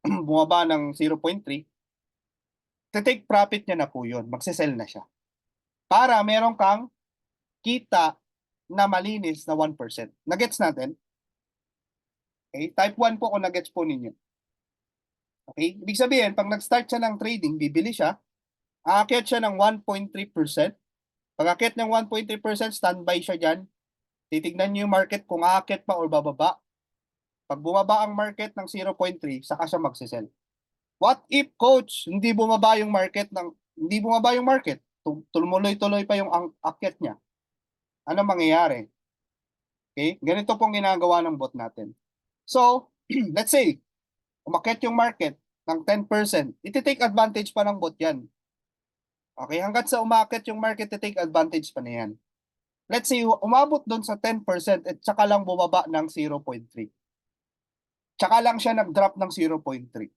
bumaba ng 0.3, take profit niya na po yun. Magsisell na siya. Para meron kang kita na malinis na 1%. Nagets natin? Okay? Type 1 po kung nagets po ninyo. Okay? Ibig sabihin, pag nag-start siya ng trading, bibili siya, aakyat siya ng 1.3%. Pag aakyat ng 1.3%, standby siya dyan. Titignan niyo yung market kung aakyat pa o bababa. Pag bumaba ang market ng 0.3, saka siya magsisell. What if, coach, hindi bumaba yung market? Tumuloy-tuloy pa yung akyat niya. Ano mangyayari? Okay? Ganito pong ginagawa ng bot natin. So, let's say, umakyat yung market ng 10%, iti-take advantage pa ng bot yan. Okay? Hanggat sa umakyat yung market, iti-take advantage pa na yan. Let's say, umabot doon sa 10% at saka lang bumaba ng 0.3. Tsaka lang siya nag-drop ng 0.3.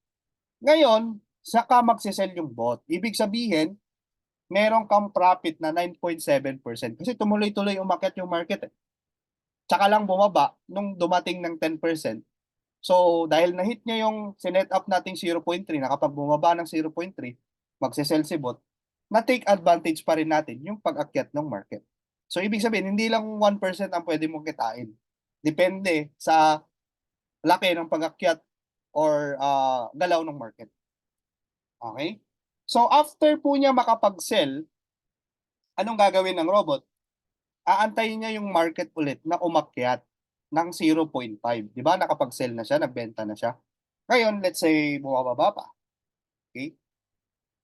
Ngayon, saka magsisell yung bot. Ibig sabihin, meron kang profit na 9.7%. Kasi tumuloy-tuloy umakyat yung market. Tsaka lang bumaba nung dumating ng 10%. So, dahil na-hit niya yung sinet up nating 0.3, na kapag bumaba ng 0.3, magsisell si bot, na-take advantage pa rin natin yung pag-akyat ng market. So, ibig sabihin, hindi lang 1% ang pwede mong kitain. Depende sa laki ng pag-akyat or galaw ng market. Okay? So, after po niya makapag-sell, anong gagawin ng robot? Aantayin niya yung market ulit na umakyat ng 0.5. Di ba? Nakapag-sell na siya, nagbenta na siya. Ngayon, let's say, bumababa pa. Okay?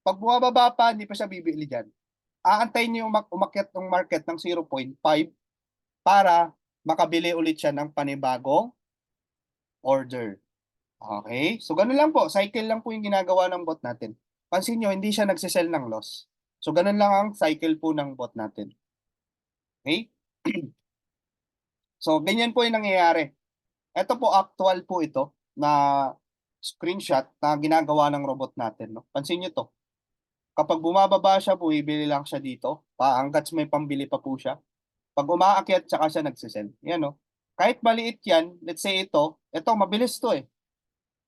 Pag bumababa pa, hindi pa siya bibili dyan. Aantayin niyo umakyat ng market ng 0.5 para makabili ulit siya ng panibagong order. Okay? So, ganun lang po. Cycle lang po yung ginagawa ng bot natin. Pansin nyo, hindi siya nagsisell ng loss. So, ganun lang ang cycle po ng bot natin. Okay? So, ganyan po yung nangyayari. Ito po, actual po ito na screenshot na ginagawa ng robot natin. No? Pansin nyo to. Kapag bumababa siya, bumibili lang siya dito. Hanggat may pambili pa po siya. Pag umaakyat, tsaka siya nagsisell. Yan, no? Kahit maliit yan, let's say ito mabilis to eh.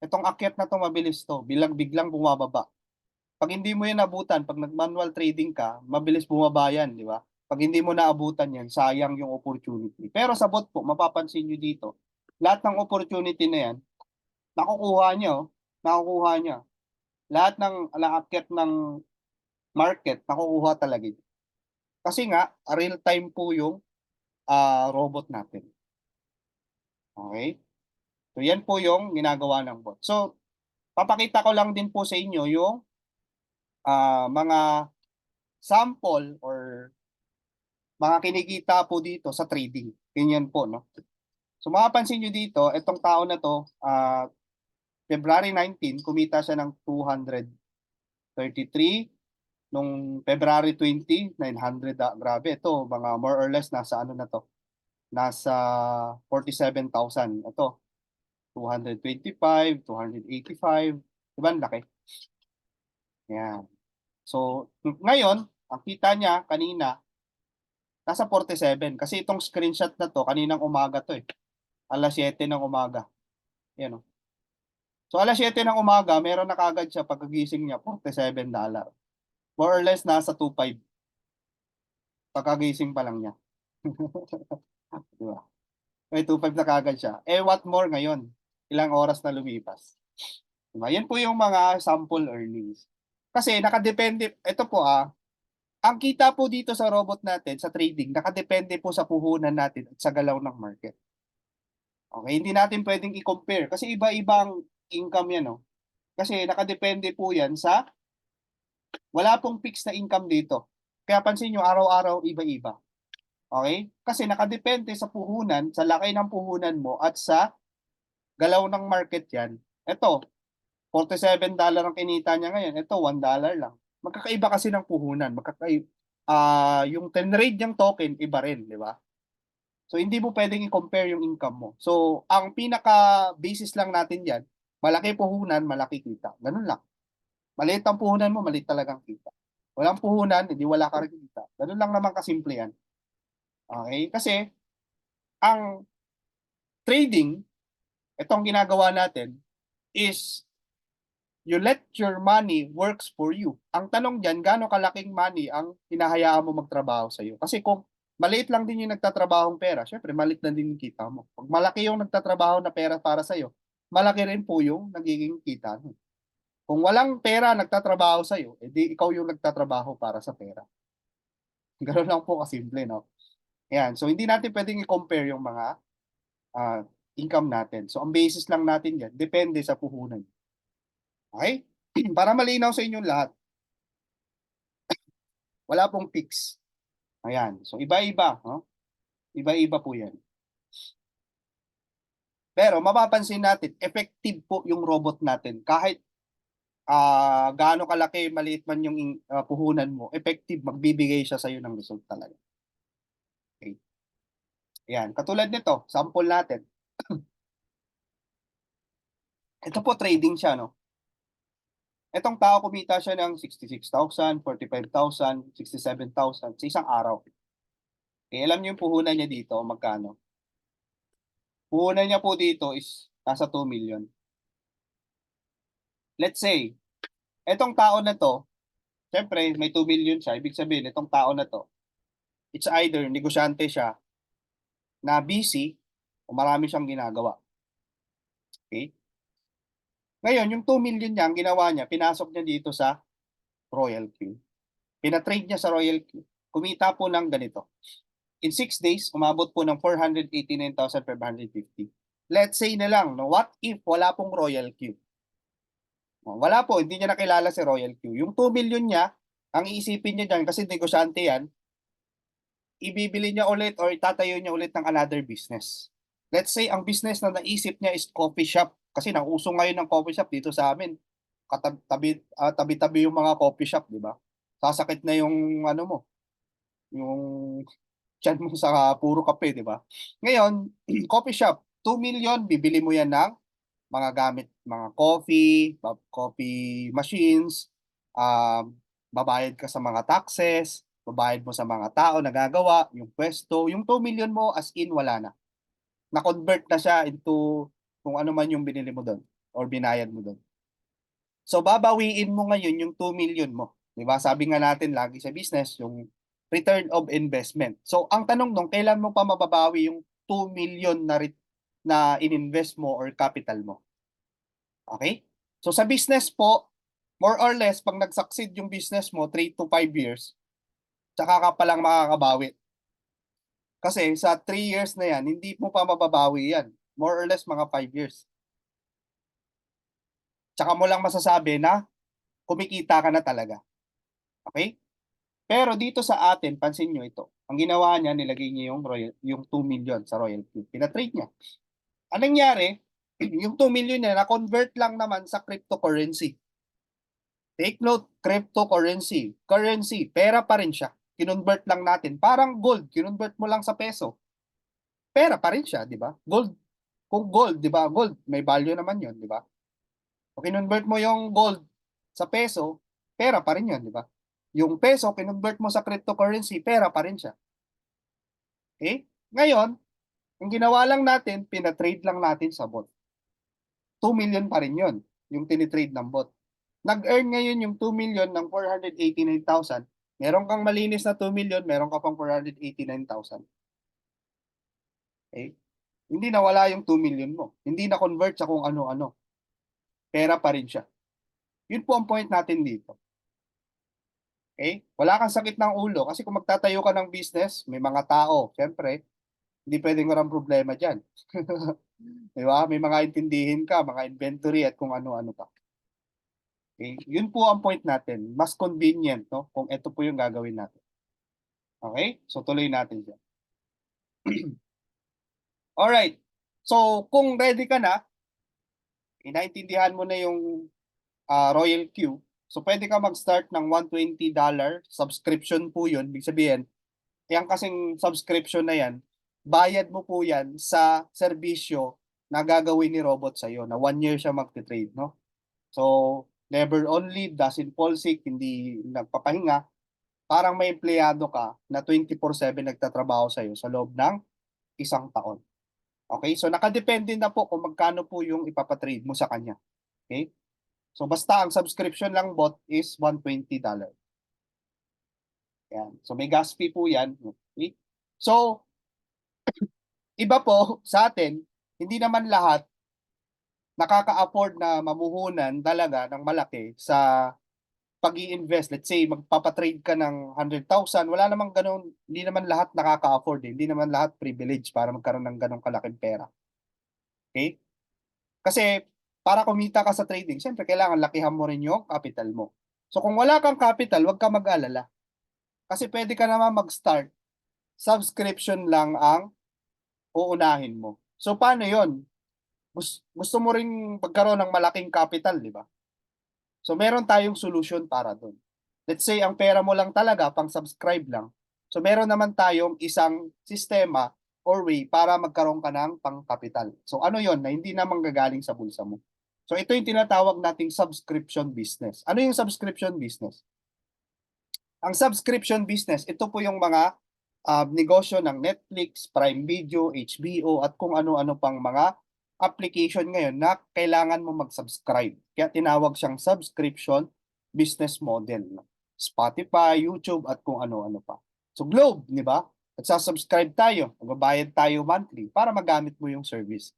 Itong akyat na to mabilis to. Biglang bumababa. Pag hindi mo yan abutan, pag nag-manual trading ka, mabilis bumaba yan, di ba? Pag hindi mo naabutan yan, sayang yung opportunity. Pero sa bot po, mapapansin nyo dito, lahat ng opportunity na yan, nakukuha niya, oh. Nakukuha niya. Lahat ng alaakyat ng market, nakukuha talaga. Kasi nga, real time po yung robot natin. Okay? So, yan po yung ginagawa ng bot. So, papakita ko lang din po sa inyo yung mga sample or mga kinikita po dito sa trading. Ganyan po, no? So mapapansin nyo dito, itong tao na to, February 19, kumita siya ng 233. Nung February 20, 900. Grabe, ito, mga more or less, nasa ano na to? Nasa 47,000. Ito, 225, 285. Diba, ang laki? Yan. So, ngayon, ang kita niya kanina, nasa 47. Kasi itong screenshot na to, kaninang umaga to eh. Alas 7 ng umaga. Yan o. So, alas 7 ng umaga, meron na kagad siya pagkagising niya, $47. More or less, nasa 2.5. Pagkagising pa lang niya. Diba? May 2.5 na kagad siya. Eh, what more ngayon? Ilang oras na lumipas. Diba? Yan po yung mga sample earnings. Kasi nakadepende, ito po ang kita po dito sa robot natin, sa trading, nakadepende po sa puhunan natin at sa galaw ng market. Okay, hindi natin pwedeng i-compare kasi iba-ibang income yan, no? Kasi nakadepende po yan sa, wala pong fixed na income dito. Kaya pansin nyo, araw-araw iba-iba. Okay? Kasi nakadepende sa puhunan, sa laki ng puhunan mo at sa galaw ng market yan. Ito, $47 ang kinita niya ngayon. Ito, $1 lang. Magkakaiba kasi ng puhunan. Yung 10 rate niyang token, iba rin, di ba? So, hindi mo pwedeng i-compare yung income mo. So, ang pinaka-basis lang natin yan, malaki puhunan, malaki kita. Ganun lang. Maliit ang puhunan mo, maliit talagang kita. Walang puhunan, hindi wala ka rin kita. Ganun lang naman kasimple yan. Okay? Kasi, ang trading, itong ginagawa natin, is you let your money works for you. Ang tanong diyan, gaano kalaking money ang hinahayaan mo magtrabaho sa iyo? Kasi kung maliit lang din yung nagtatrabahong pera, syempre maliit na din yung kita mo. Pag malaki yung nagtatrabaho na pera para sa iyo, malaki rin po yung nagiging kita mo. Kung walang pera nagtatrabaho sa iyo, edi ikaw yung nagtatrabaho para sa pera. Ganoon lang po kasimple, no? Ayan, so hindi natin pwedeng i-compare yung mga income natin. So ang basis lang natin yan, depende sa puhunan. Okay? Para malinaw sa inyong lahat, wala pong fix. Ayan. So, iba-iba. No? Iba-iba po yan. Pero, mapapansin natin, effective po yung robot natin. Kahit gaano kalaki, maliit man yung puhunan mo, effective, magbibigay siya sa'yo ng result talaga. Okay. Ayan. Katulad nito, sample natin. Ito po, trading siya, no? Itong tao, kumita siya ng 66,000, 45,000, 67,000 sa isang araw. Eh, alam niyo yung puhunan niya dito, magkano? Puhunan niya po dito is nasa 2 million. Let's say, etong tao na to, syempre may 2 million siya, ibig sabihin itong tao na to, it's either negosyante siya na busy o marami siyang ginagawa. Okay? Ngayon, yung 2 million niya, ang ginawa niya, pinasok niya dito sa Royal Q. Pinatrade niya sa Royal Q. Kumita po ng ganito. In 6 days, umabot po ng 489,550. Let's say na lang, no, what if wala pong Royal Q? Wala po, hindi niya nakilala si Royal Q. Yung 2 million niya, ang iisipin niya dyan, kasi negosyante yan, ibibili niya ulit or itatayo niya ulit ng another business. Let's say, ang business na naisip niya is coffee shop. Kasi nauso ngayon ng coffee shop dito sa amin. Tabi-tabi yung mga coffee shop, di ba? Sasakit na yung ano mo, yung tiyan mo sa puro kape, di ba? Ngayon, coffee shop, 2 million, bibili mo yan ng mga gamit, mga coffee machines, babayad ka sa mga taxes, babayad mo sa mga tao na gagawa, yung pwesto, yung 2 million mo as in wala na. Na-convert na siya into kung ano man yung binili mo doon or binayad mo doon. So babawiin mo ngayon yung 2 million mo. 'Di ba? Sabi nga natin lagi sa business yung return of investment. So ang tanong nung kailan mo pa mababawi yung 2 million na ininvest mo or capital mo? Okay? So sa business po, more or less, pag nag-succeed yung business mo, 3 to 5 years, tsaka ka palang makakabawi. Kasi sa 3 years na yan, hindi mo pa mababawi yan. More or less, mga 5 years. Tsaka mo lang masasabi na kumikita ka na talaga. Okay? Pero dito sa atin, pansin nyo ito. Ang ginawa niya, nilagay niya yung 2 million sa Royal Q. Pina-trade niya. Anong nangyari? Yung 2 million niya, na-convert lang naman sa cryptocurrency. Take note, cryptocurrency. Currency, pera pa rin siya. Kinonvert lang natin. Parang gold, kinonvert mo lang sa peso. Pera pa rin siya, di ba? Gold, kung gold, di ba? Gold, may value naman yun, di ba? Kung kinonvert mo yung gold sa peso, pera pa rin yun, di ba? Yung peso, kinonvert mo sa cryptocurrency, pera pa rin siya. Okay? Ngayon, ang ginawa lang natin, pinatrade lang natin sa bot. 2 million pa rin yun, yung tinitrade ng bot. Nag-earn ngayon yung 2 million ng 489,000. Meron kang malinis na 2 million, meron ka pang 489,000. Okay? Hindi nawala yung 2 million mo. Hindi na convert sa kung ano-ano. Pera pa rin siya. Yun po ang point natin dito. Okay? Wala kang sakit ng ulo kasi kung magtatayo ka ng business, may mga tao. Siyempre, hindi pwedeng walang problema dyan. Di ba? May mga intindihin ka, mga inventory at kung ano-ano pa. Okay? Yun po ang point natin. Mas convenient, no? Kung ito po yung gagawin natin. Okay? So, tuloy natin dyan. Alright. So, kung ready ka na, inaintindihan mo na yung Royal Q. So, pwede ka mag-start ng $120 subscription po yun. Ibig sabihin, yan kasing subscription na yan, bayad mo po yan sa serbisyo na gagawin ni robot sa'yo, na 1 year siya magte-trade, no? So, never on leave, doesn't fall sick, hindi nagpapahinga. Parang may empleyado ka na 24/7 nagtatrabaho sa'yo sa loob ng 1 taon. Okay? So, nakadepende na po kung magkano po yung ipapatrade mo sa kanya. Okay? So, basta ang subscription lang bot is $120. Yan. So, may gas fee po yan. Okay? So, iba po sa atin, hindi naman lahat nakaka-afford na mamuhunan talaga ng malaki sa pag-i-invest. Let's say, magpapatrade ka ng 100,000, wala namang ganun, hindi naman lahat nakaka-afford, hindi naman lahat privilege para magkaroon ng ganong kalaking pera. Okay? Kasi, para kumita ka sa trading, siyempre, kailangan lakihan mo rin yung capital mo. So, kung wala kang capital, huwag ka mag-alala. Kasi pwede ka naman mag-start, subscription lang ang uunahin mo. So, paano yon? Gusto mo ring magkaroon ng malaking capital, di ba? So, meron tayong solution para doon. Let's say, ang pera mo lang talaga, pang subscribe lang. So, meron naman tayong isang sistema or way para magkaroon ka ng pang-capital. So, ano yon na hindi na manggagaling sa bulsa mo? So, ito yung tinatawag nating subscription business. Ano yung subscription business? Ang subscription business, ito po yung mga negosyo ng Netflix, Prime Video, HBO, at kung ano-ano pang mga application ngayon na kailangan mo mag-subscribe. Kaya tinawag siyang subscription business model. Spotify, YouTube, at kung ano-ano pa. So Globe, di ba? At subscribe tayo, magbabayad tayo monthly para magamit mo yung service.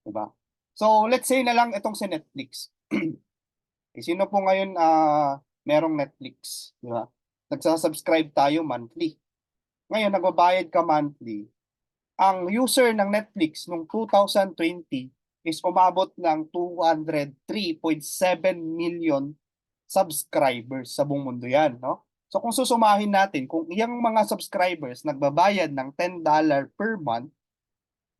Di ba? So let's say na lang itong si Netflix. Sino po ngayon merong Netflix? Di ba? Nagsasubscribe tayo monthly. Ngayon, nagbabayad ka monthly. Ang user ng Netflix noong 2020 is umabot ng 203.7 million subscribers sa buong mundo yan, no? So kung susumahin natin, kung iyang mga subscribers nagbabayad ng $10 per month,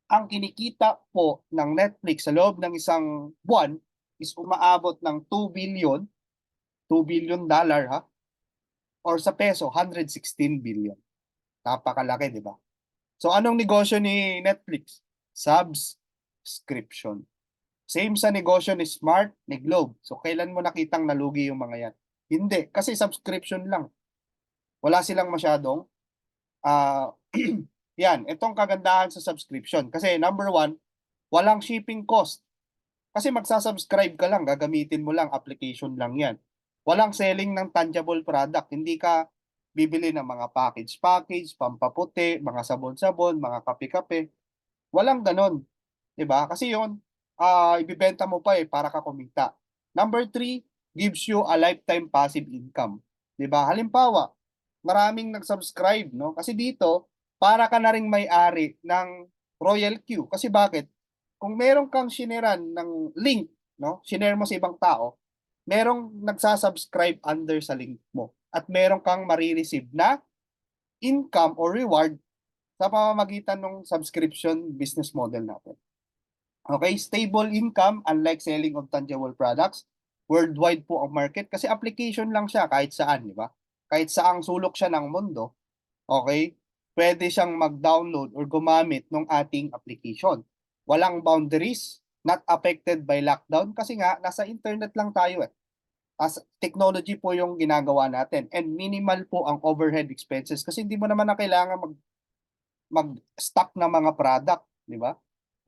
ang kinikita po ng Netflix sa loob ng isang buwan is umaabot ng 2 billion, $2 billion ha? Or sa peso, 116 billion. Napakalaki, di ba? So anong negosyo ni Netflix? Subscription. Same sa negosyo ni Smart, ni Globe. So kailan mo nakitang nalugi yung mga yan? Hindi, kasi subscription lang. Wala silang masyadong yan, itong kagandahan sa subscription. Kasi number one, walang shipping cost. Kasi magsasubscribe ka lang, gagamitin mo lang, application lang yan. Walang selling ng tangible product. Hindi ka bibili ng mga package, pampaputi, mga sabon-sabon, mga kape-kape. Walang ganon. 'Di ba? Kasi yun, ibibenta mo pa para ka kumita. Number three, gives you a lifetime passive income. 'Di ba? Halimbawa, maraming nag-subscribe, no? Kasi dito, para ka na ring may-ari ng Royal Q. Kasi bakit? Kung meron kang shineran ng link, no? Shinare mo sa ibang tao, merong nagsasubscribe under sa link mo. at meron kang marireceive na income or reward sa pamamagitan ng subscription business model natin. Okay, stable income unlike selling of tangible products. Worldwide po ang market kasi application lang siya kahit saan, di ba? Kahit saang sulok siya ng mundo, okay? Pwede siyang mag-download or gumamit ng ating application. Walang boundaries, not affected by lockdown kasi nga nasa internet lang tayo eh. As technology po yung ginagawa natin and minimal po ang overhead expenses kasi hindi mo naman na kailangan mag-stock ng mga product, di ba?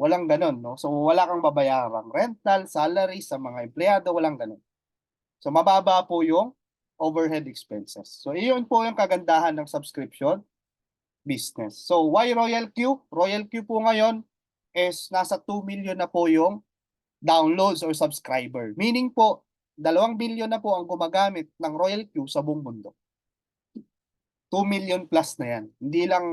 Walang ganun, no? So wala kang babayarang rental, salary sa mga empleyado, walang ganun. So mababa po yung overhead expenses. So iyon po yung kagandahan ng subscription business. So why Royal Q? Royal Q po ngayon is nasa 2 million na po yung downloads or subscriber. Meaning po, 2 billion na po ang gumagamit ng Royal Q sa buong mundo. 2 million plus na yan. Hindi lang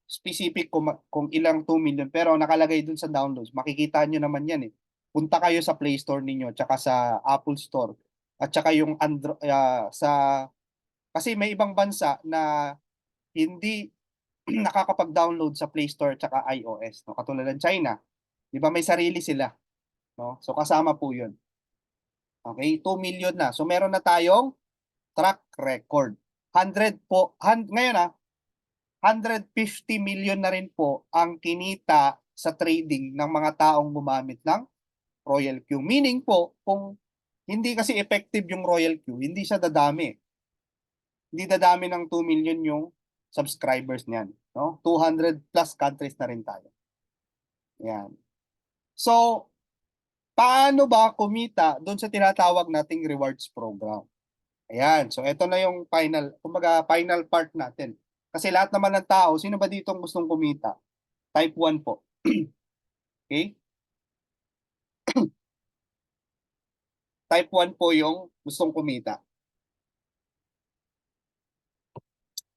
specific kung ilang 2 million pero nakalagay dun sa downloads. Makikita nyo naman yan eh. Punta kayo sa Play Store ninyo tsaka sa Apple Store at tsaka yung kasi may ibang bansa na hindi nakakapag-download sa Play Store tsaka iOS, no? Katulad ng China. 'Di ba may sarili sila, no? So kasama po 'yun. Okay, 2 million na. So meron na tayong track record. 100 po, ngayon 150 million na rin po ang kinita sa trading ng mga taong gumamit ng Royal Q. Meaning po, kung hindi kasi effective yung Royal Q, hindi siya dadami. Hindi dadami ng 2 million yung subscribers niyan. No? 200 plus countries na rin tayo. Yan. So, paano ba kumita doon sa tinatawag nating rewards program? Ayan. So, ito na yung final part natin. Kasi lahat naman ng tao, sino ba dito gustong kumita? Type 1 po. Okay? Type 1 po yung gustong kumita.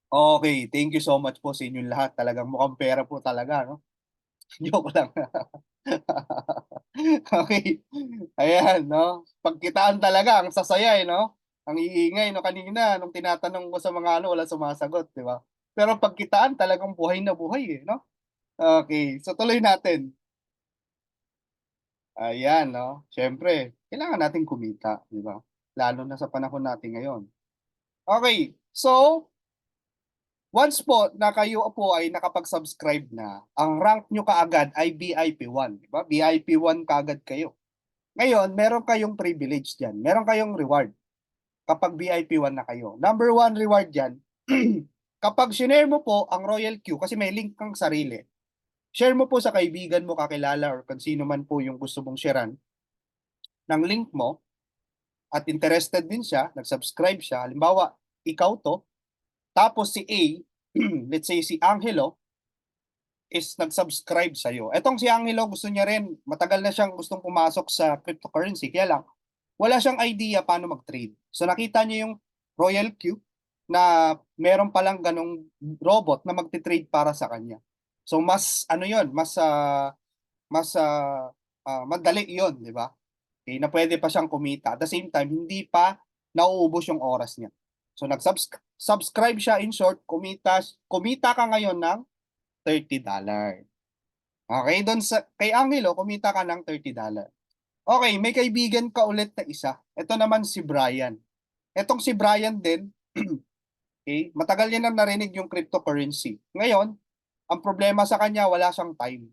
Okay, thank you so much po sa inyong lahat. Talagang mukhang pera po talaga, no? Joke lang. Okay. Ayan, no? Pagkitaan talaga, ang sasaya, no? Ang iingay, no? Kanina, nung tinatanong ko sa mga wala sumasagot, di ba? Pero pagkitaan, talagang buhay na buhay, no? Okay, so tuloy natin. Ayan, no? Siyempre, kailangan natin kumita, di ba? Lalo na sa panahon natin ngayon. Okay, so, once po na kayo po ay nakapag-subscribe na, ang rank nyo kaagad ay VIP 1. Diba? VIP 1 kaagad kayo. Ngayon, meron kayong privilege dyan. Meron kayong reward kapag VIP 1 na kayo. Number 1 reward dyan, kapag share mo po ang Royal Q, kasi may link kang sarili, share mo po sa kaibigan mo, kakilala, or kung sino man po yung gusto mong sharean ng link mo, at interested din siya, nag-subscribe siya, halimbawa, ikaw to, tapos si A, let's say si Angelo, is nag-subscribe sa'yo. Etong si Angelo, gusto niya rin, matagal na siyang gustong pumasok sa cryptocurrency, kaya lang, wala siyang idea paano mag-trade. So nakita niya yung Royal Q na meron palang ganong robot na magti-trade para sa kanya. So mas ano 'yon, mas madali 'yon, di ba? Okay, na pwede pa siyang kumita. At the same time, hindi pa nauubos yung oras niya. So nag-subscribe siya, in short, kumita ka ngayon ng $30. Okay, doon sa kay Angelo, kumita ka ng $30. Okay, may kaibigan ka ulit na isa. Ito naman si Brian. Etong si Brian din, okay, matagal niya nang narinig yung cryptocurrency. Ngayon, ang problema sa kanya, wala siyang time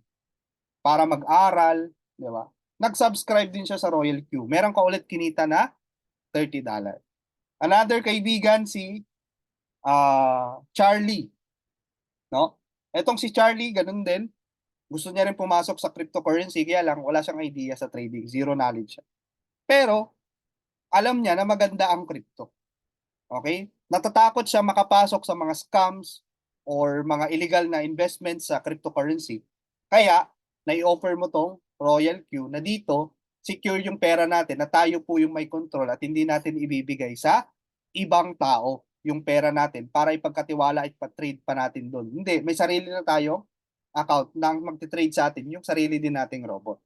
para mag-aral, di ba? Nag-subscribe din siya sa Royal Q. Meron ka ulit kinita na $30. Another kaibigan si Charlie, no? Etong si Charlie, ganun din. Gusto niya rin pumasok sa cryptocurrency, kaya lang wala siyang idea sa trading, zero knowledge siya. Pero alam niya na maganda ang crypto. Okay? Natatakot siya makapasok sa mga scams or mga illegal na investments sa cryptocurrency. Kaya, nai-offer mo tong Royal Q na dito, secure yung pera natin na tayo po yung may control at hindi natin ibibigay sa ibang tao yung pera natin para ipagkatiwala at pa-trade pa natin doon. Hindi, may sarili na tayo account nang magti-trade sa atin yung sarili din nating robot.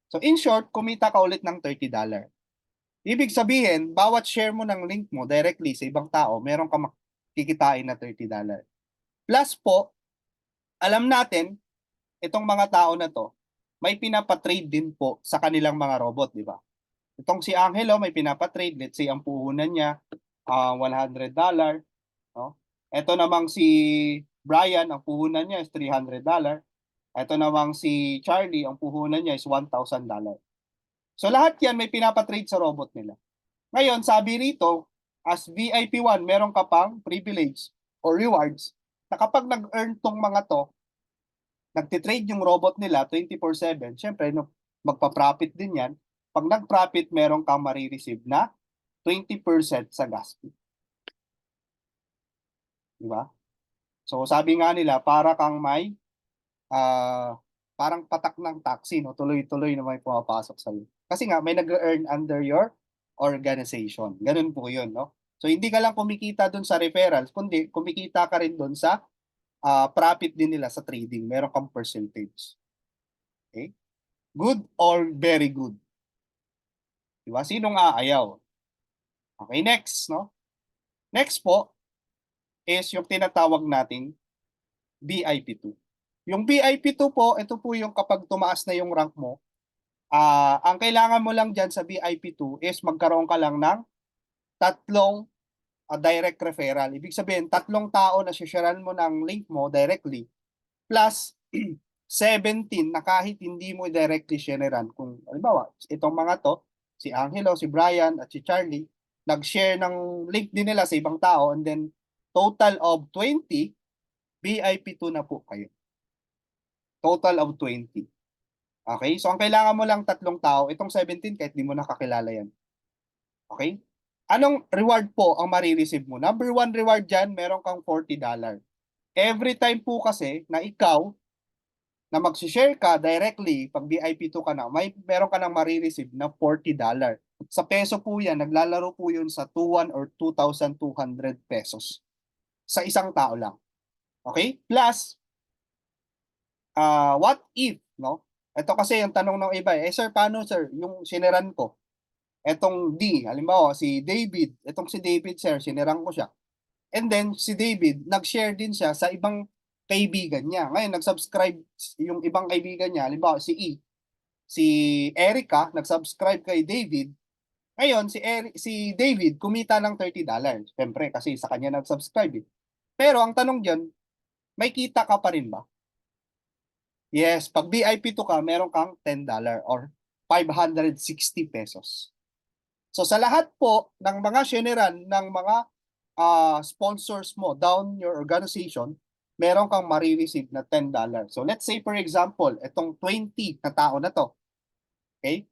So in short, kumita ka ulit ng $30. Ibig sabihin, bawat share mo ng link mo directly sa ibang tao, meron ka makikitain na $30. Plus po, alam natin, itong mga tao na to, may pinapatrade din po sa kanilang mga robot, di ba? Itong si Angelo, may pinapatrade. Let's say, ang puhunan niya, $100. No? Ito namang si Brian, ang puhunan niya is $300. Ito namang si Charlie, ang puhunan niya is $1,000. So lahat yan may pinapatrade sa robot nila. Ngayon, sabi rito, as VIP1, meron ka pang privilege or rewards na kapag nag-earn tong mga to, nagtitrade yung robot nila 24/7, syempre, no, magpa-profit din yan. Pag nag-profit, meron kang marireceive na 20% sa gas fee. Di ba? So sabi nga nila, para kang may ah, parang patak ng taxi, no? Tuloy-tuloy na may pumapasok sa iyo. Kasi nga, may nag-earn under your organization. Ganun po yun, no? So hindi ka lang kumikita dun sa referrals, kundi kumikita ka rin dun sa profit din nila sa trading. Meron kang percentage. Okay? Good or very good. Diba? Sinong aayaw? Okay, next, no? Next po is yung tinatawag nating BIP2. Yung BIP2 po, ito po yung kapag tumaas na yung rank mo, ang kailangan mo lang dyan sa BIP2 is magkaroon ka lang ng tatlong direct referral. Ibig sabihin, tatlong tao na sharean mo ng link mo directly plus 17 na kahit hindi mo directly sharean. Kung halimbawa, itong mga to, si Angelo, si Brian, at si Charlie, nag-share ng link din nila sa ibang tao and then total of 20, BIP2 na po kayo. Total of 20. Okay? So, ang kailangan mo lang tatlong tao, itong 17 kahit di mo nakakilala yan. Okay? Anong reward po ang marireceive mo? Number one reward dyan, meron kang $40. Every time po kasi na ikaw, na mag-share ka directly, pag VIP2 ka na, meron ka nang marireceive na $40. Sa peso po yan, naglalaro po yun sa 2,1 or 2,200 pesos. Sa isang tao lang. Okay? Plus, what if, no? Ito kasi yung tanong ng iba, sir, paano sir, yung sineran ko, etong D, halimbawa si David, etong si David sir, sineran ko siya. And then si David, nag-share din siya sa ibang kaibigan niya. Ngayon, nag-subscribe yung ibang kaibigan niya, halimbawa si si Erica, nag-subscribe kay David. Ngayon, si David kumita ng $30. Siyempre, kasi sa kanya nag-subscribe. Pero ang tanong diyan, may kita ka pa rin ba? Yes, pag VIP2 ka, meron kang $10 or 560 pesos. So sa lahat po ng mga general ng mga sponsors mo down your organization, meron kang marireceive na $10. So let's say for example, itong 20 na tao na to, okay?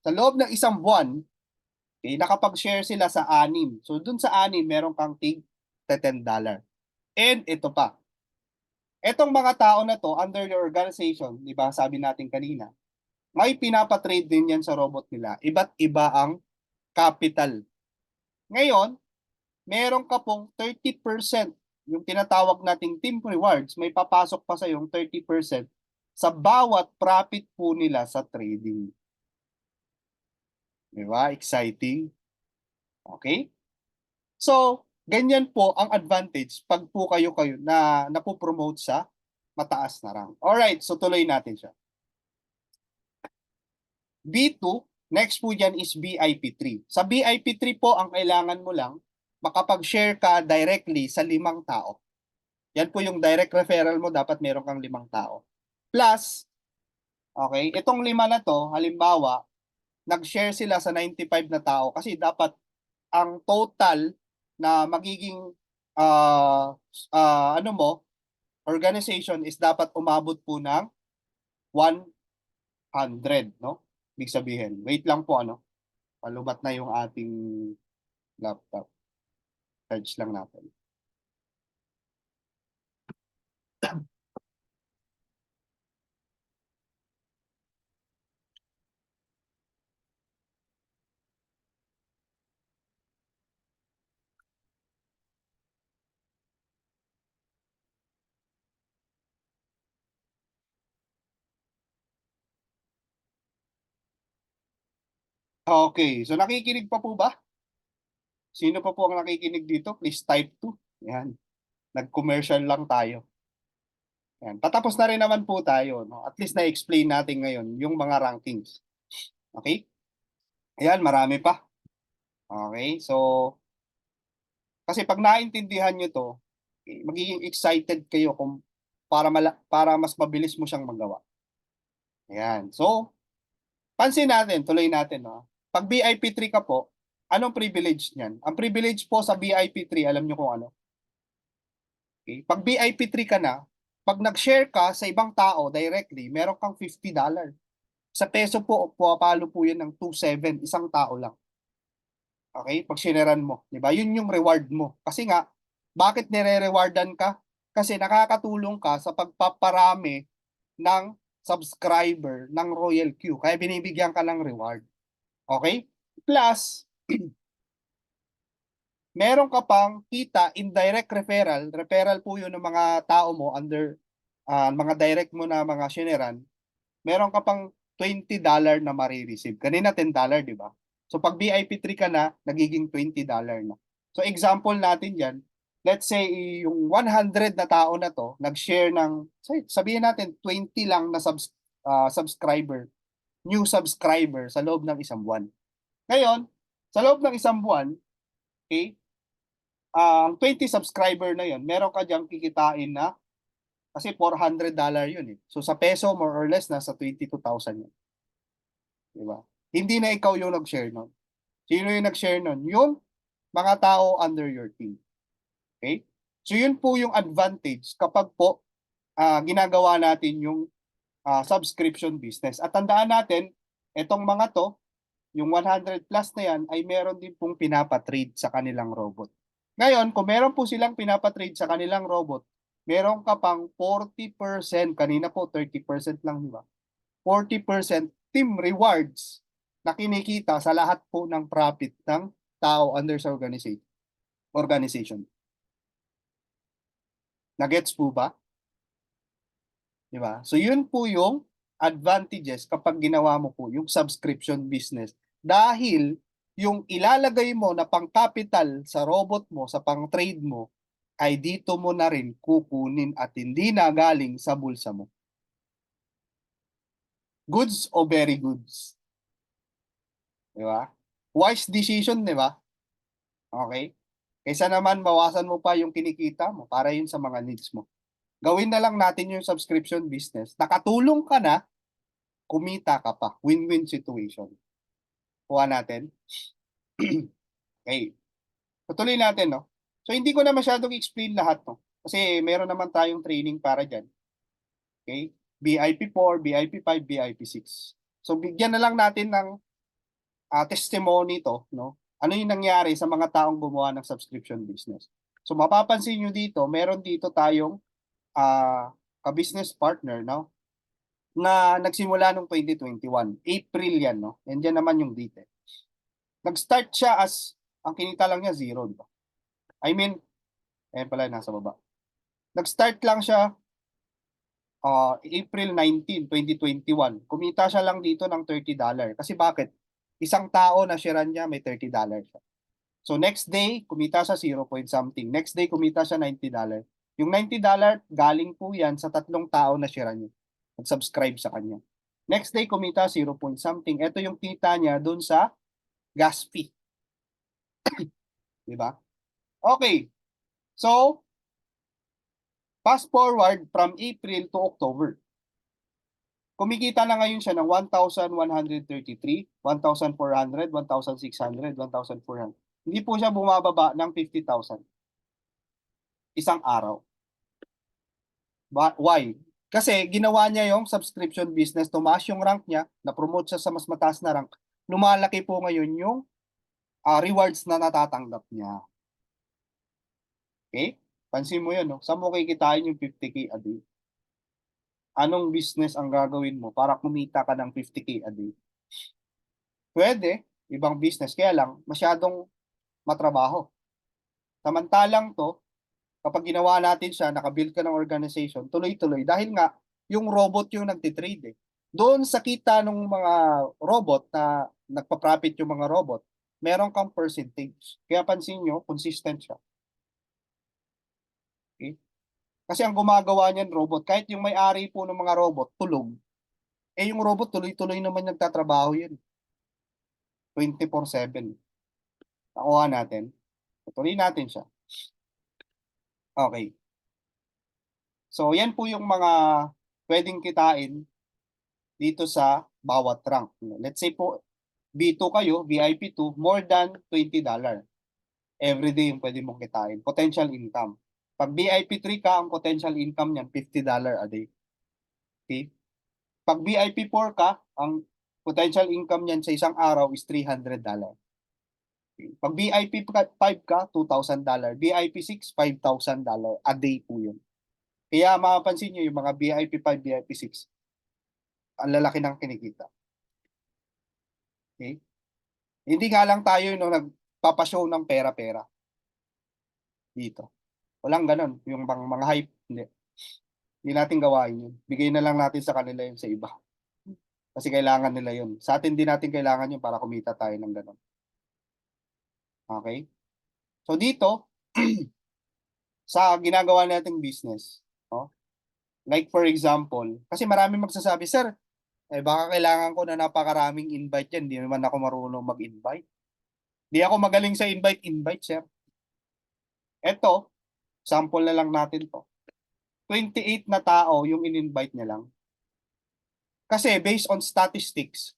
Sa loob ng isang buwan, okay, nakapag-share sila sa anim. So dun sa anim, meron kang tig $10. And ito pa, etong mga tao na to under your organization, di ba sabi natin kanina, may pinapatrade din yan sa robot nila. Iba't iba ang capital. Ngayon, meron ka pong 30%, yung tinatawag nating team rewards, may papasok pa sa yung 30% sa bawat profit po nila sa trading. Di ba? Exciting. Okay? So, ganyan po ang advantage pag po kayo na napopromote sa mataas na rank. Alright, so tuloy natin siya. B2, next po dyan is BIP3. Sa BIP3 po, ang kailangan mo lang, makapag-share ka directly sa 5 tao. Yan po yung direct referral mo, dapat meron kang 5 tao. Plus, okay, itong 5 na to, halimbawa, nag-share sila sa 95 na tao kasi dapat ang total na magiging ano mo, organization is dapat umabot po ng 100, no? Ibig sabihin, wait lang po, ano, palubat na yung ating laptop. Charge lang natin. Okay, so nakikinig pa po ba? Sino pa po ang nakikinig dito? Please type 2. Yan, nag-commercial lang tayo. Yan. Patapos na rin naman po tayo, no? At least na-explain natin ngayon yung mga rankings. Okay? Ayan, marami pa. Okay, so kasi pag naintindihan nyo to, magiging excited kayo kung para mas mabilis mo siyang magawa. Ayan. So, pansin natin, tuloy natin, no? Pag BIP3 ka po, anong privilege niyan? Ang privilege po sa BIP3, alam nyo kung ano? Okay? Pag BIP3 ka na, pag nag-share ka sa ibang tao directly, meron kang $50. Sa peso po, pumapalo po yan ng 2.7, isang tao lang. Okay? Pag shineran mo, di ba? Yun yung reward mo. Kasi nga, bakit nire-rewardan ka? Kasi nakakatulong ka sa pagpaparami ng subscriber ng Royal Q. Kaya binibigyan ka ng reward. Okay? Plus, meron ka pang kita indirect referral. Referral po yun ng mga tao mo under mga direct mo na mga shineran. Meron ka pang $20 na marireceive. Kanina $10, di ba? So pag VIP3 ka na, nagiging $20 na. So example natin yan, let's say yung 100 na tao na to, nag-share ng, sabihin natin 20 lang na subscriber, new subscriber sa loob ng isang buwan. Ngayon, sa loob ng isang buwan, okay, ang 20 subscriber na yon, meron ka diyang kikitain na kasi $400 yun eh. So sa peso, more or less, nasa 22,000 yun. Diba? Hindi na ikaw yung nag-share nun. Sino yung nag-share nun? Yung mga tao under your team. Okay? So yun po yung advantage kapag po ginagawa natin yung subscription business. At tandaan natin, itong mga to, yung 100 plus na yan, ay meron din pong pinapatrade sa kanilang robot. Ngayon, kung meron po silang pinapatrade sa kanilang robot, meron ka pang 40%, kanina po 30% lang, di ba? 40% team rewards na kinikita sa lahat po ng profit ng tao under sa organization. Nagets po ba? Di ba? So yun po yung advantages kapag ginawa mo po yung subscription business. Dahil yung ilalagay mo na pang-capital sa robot mo, sa pang-trade mo, ay dito mo na rin kukunin at hindi na galing sa bulsa mo. Goods o very goods? Di ba? Wise decision, di ba? Okay? Kaysa naman bawasan mo pa yung kinikita mo para yun sa mga needs mo. Gawin na lang natin yung subscription business. Nakatulong ka na, kumita ka pa. Win-win situation. Kuha natin. Okay. Tutuloy natin, no? So, hindi ko na masyadong explain lahat, no? Kasi meron naman tayong training para dyan. Okay? BIP4, BIP5, BIP6. So, bigyan na lang natin ng testimony to, no? Ano yung nangyari sa mga taong gumawa ng subscription business. So, mapapansin nyo dito, meron dito tayong ka-business partner, no? Na nagsimula noong 2021. April yan, no? And yan naman yung date. Nag-start siya as, ang kinita lang niya, zero, di ba? I mean, ayan pala, nasa baba. Nag-start lang siya April 19, 2021. Kumita siya lang dito ng $30. Kasi bakit? Isang tao na sharean niya, may $30 siya. So next day, kumita siya 0 point something. Next day, kumita siya $90. Yung $90, galing po yan sa tatlong tao na sharean niya. Nag-subscribe sa kanya. Next day, kumita 0 point something. Ito yung kita niya dun sa gas fee. Diba? Okay. So, fast forward from April to October. Kumikita na ngayon siya ng 1,133, 1,400, 1,600, 1,400. Hindi po siya bumababa ng 50,000 isang araw. Why? Kasi ginawa niya yung subscription business, tumaas yung rank niya, na-promote siya sa mas mataas na rank, lumalaki po ngayon yung rewards na natatanggap niya. Okay? Pansin mo yun, no? Saan mo kikitain yung 50K a day? Anong business ang gagawin mo para kumita ka ng 50K a day? Pwede, ibang business, kaya lang masyadong matrabaho. Samantalang to, kapag ginawa natin siya, nakabuild ka ng organization, tuloy-tuloy. Dahil nga, yung robot yung nagtitrade eh. Doon sa kita ng mga robot na nagpa-profit yung mga robot, meron kang percentage. Kaya pansin nyo, consistent siya. Okay? Kasi ang gumagawa niyan robot, kahit yung may-ari po ng mga robot, tulog, eh yung robot tuloy-tuloy naman nagtatrabaho yun. 24/7. Nakuha natin. Tuloy natin siya. Okay. So, yan po yung mga pwedeng kitain dito sa bawat rank. Let's say po, B2 kayo, VIP2, more than $20. Everyday yung pwede mong kitain. Potential income. Pag VIP3 ka, ang potential income niyan, $50 a day. Okay? Pag VIP4 ka, ang potential income niyan sa isang araw is $300. Okay? Pag VIP5 ka, $2,000. VIP6, $5,000 a day po yun. Kaya mapapansin nyo yung mga VIP5, VIP6, ang lalaki ng kinikita. Okay? Hindi nga lang tayo no, nagpapashow ng pera-pera dito. Walang ganon. Yung mga hype, hindi. Hindi natin gawain yun. Bigay na lang natin sa kanila yun sa iba. Kasi kailangan nila yun. Sa atin din natin kailangan yun para kumita tayo ng ganon. Okay? So dito, sa ginagawa nating business, no? Like for example, kasi marami magsasabi, sir, eh baka kailangan ko na napakaraming invite yan. Hindi naman ako marunong mag-invite. Di ako magaling sa invite, sir. Eto, sample na lang natin to. 28 na tao yung in-invite niya lang. Kasi based on statistics,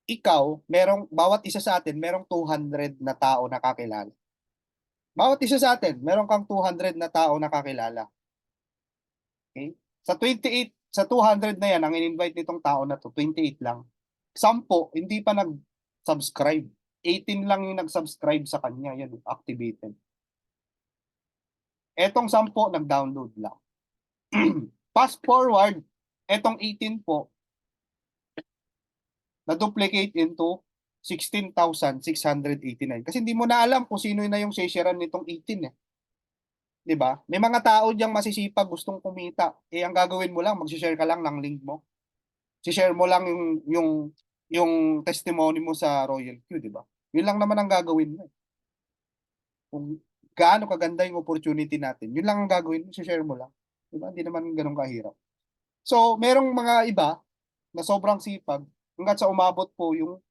ikaw, bawat isa sa atin, merong 200 na tao na kakilala. Bawat isa sa atin, meron kang 200 na tao na kakilala. Okay? Sa 28, sa 200 na yan, ang in-invite nitong tao na to, 28 lang. 10, hindi pa nag-subscribe. 18 lang yung nag-subscribe sa kanya. Yan, activated. Etong 10, nag-download lang. Fast forward, etong 18 po, na-duplicate into 16,689. Kasi hindi mo na alam kung sino na yung sharean nitong 18 eh. 'Di ba? May mga tao diyang masisipag gustong kumita. Eh ang gagawin mo lang, mag-share ka lang ng link mo. Si-share mo lang yung testimony mo sa Royal Q, 'di ba? Yun lang naman ang gagawin mo. Kung gaano kaganda yung opportunity natin, yun lang ang gagawin mo, si-share mo lang. 'Di ba? Hindi naman ganoon kahirap. So, merong mga iba na sobrang sipag hanggat sa umabot po yung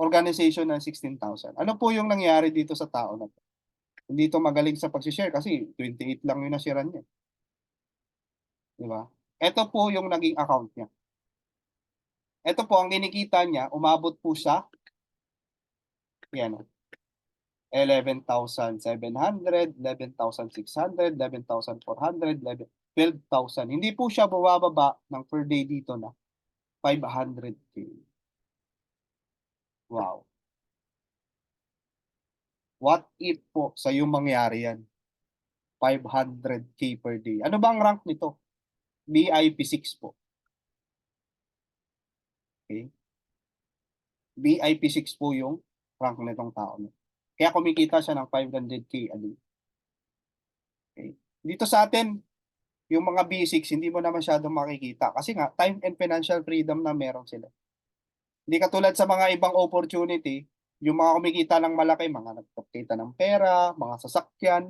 organization ng 16,000. Ano po yung nangyari dito sa tao na to? Hindi to magaling sa pag-share kasi 28 lang yung nashiran niya. Di ba? Ito po yung naging account niya. Ito po ang kinikita niya, umabot po sa yan, 11,700, 11,600, 11,400, 12,000. Hindi po siya bumababa ng per day dito na 500K. Wow. What if po sa yung mangyari yan? 500K per day. Ano bang rank nito? VIP6 po. Okay? VIP6 po yung rank nitong tao. Kaya kumikita siya ng 500K a day. Okay? Dito sa atin, yung mga B6, hindi mo na masyadong makikita. Kasi nga, time and financial freedom na meron sila. Hindi katulad sa mga ibang opportunity, yung mga kumikita ng malaki, mga nagkakita ng pera, mga sasakyan,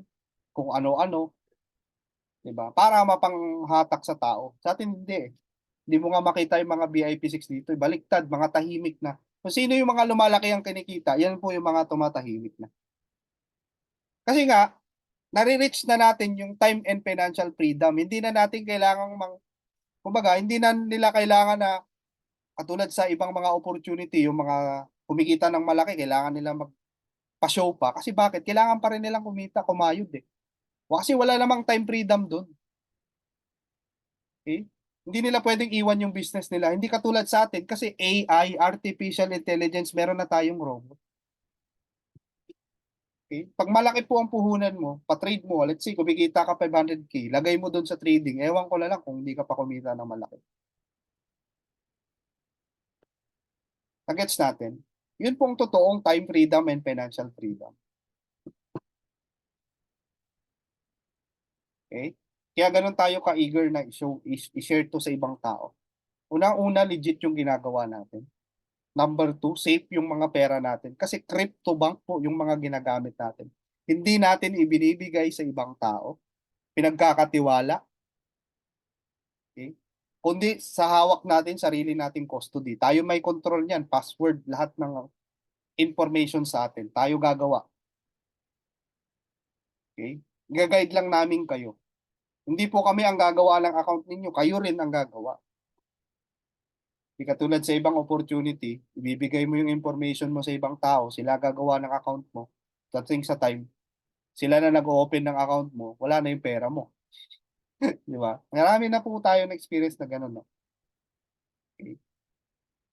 kung ano-ano, 'di ba? Para mapanghatak sa tao. Sa atin hindi eh. Hindi mo nga makita yung mga VIP6 dito, baliktad, mga tahimik na. Kung sino yung mga lumalaki ang kinikita, yan po yung mga tumatahimik na. Kasi nga, nare-reach na natin yung time and financial freedom. Hindi na natin kailangang kumbaga, hindi na nila kailangan na katulad sa ibang mga opportunity, yung mga kumikita ng malaki, kailangan nila magpa-show pa. Kasi bakit? Kailangan pa rin nilang kumita, kumayod eh. Kasi wala namang time freedom doon. Okay? Hindi nila pwedeng iwan yung business nila. Hindi katulad sa atin kasi AI, artificial intelligence, meron na tayong robot. Okay? Pag malaki po ang puhunan mo, pa-trade mo, let's say, kumikita ka 500K, lagay mo doon sa trading, ewan ko na lang kung hindi ka pa kumita ng malaki. Nagets natin? Yun pong totoong time freedom and financial freedom. Okay? Kaya ganun tayo ka-eager na i-share to sa ibang tao. Unang-una, legit yung ginagawa natin. Number two, safe yung mga pera natin. Kasi crypto bank po yung mga ginagamit natin. Hindi natin ibinibigay sa ibang tao. Pinagkakatiwala. Okay? Kundi sa hawak natin, sarili nating custody. Tayo may control niyan, password, lahat ng information sa atin. Tayo gagawa. Okay? Gagayad lang namin kayo. Hindi po kami ang gagawa ng account ninyo, kayo rin ang gagawa. Di katulad sa ibang opportunity, ibibigay mo yung information mo sa ibang tao, sila gagawa ng account mo. Dating sa time, sila na nag-open ng account mo, wala na yung pera mo. Di ba? Marami na po tayo na experience na gano'n. No? Okay.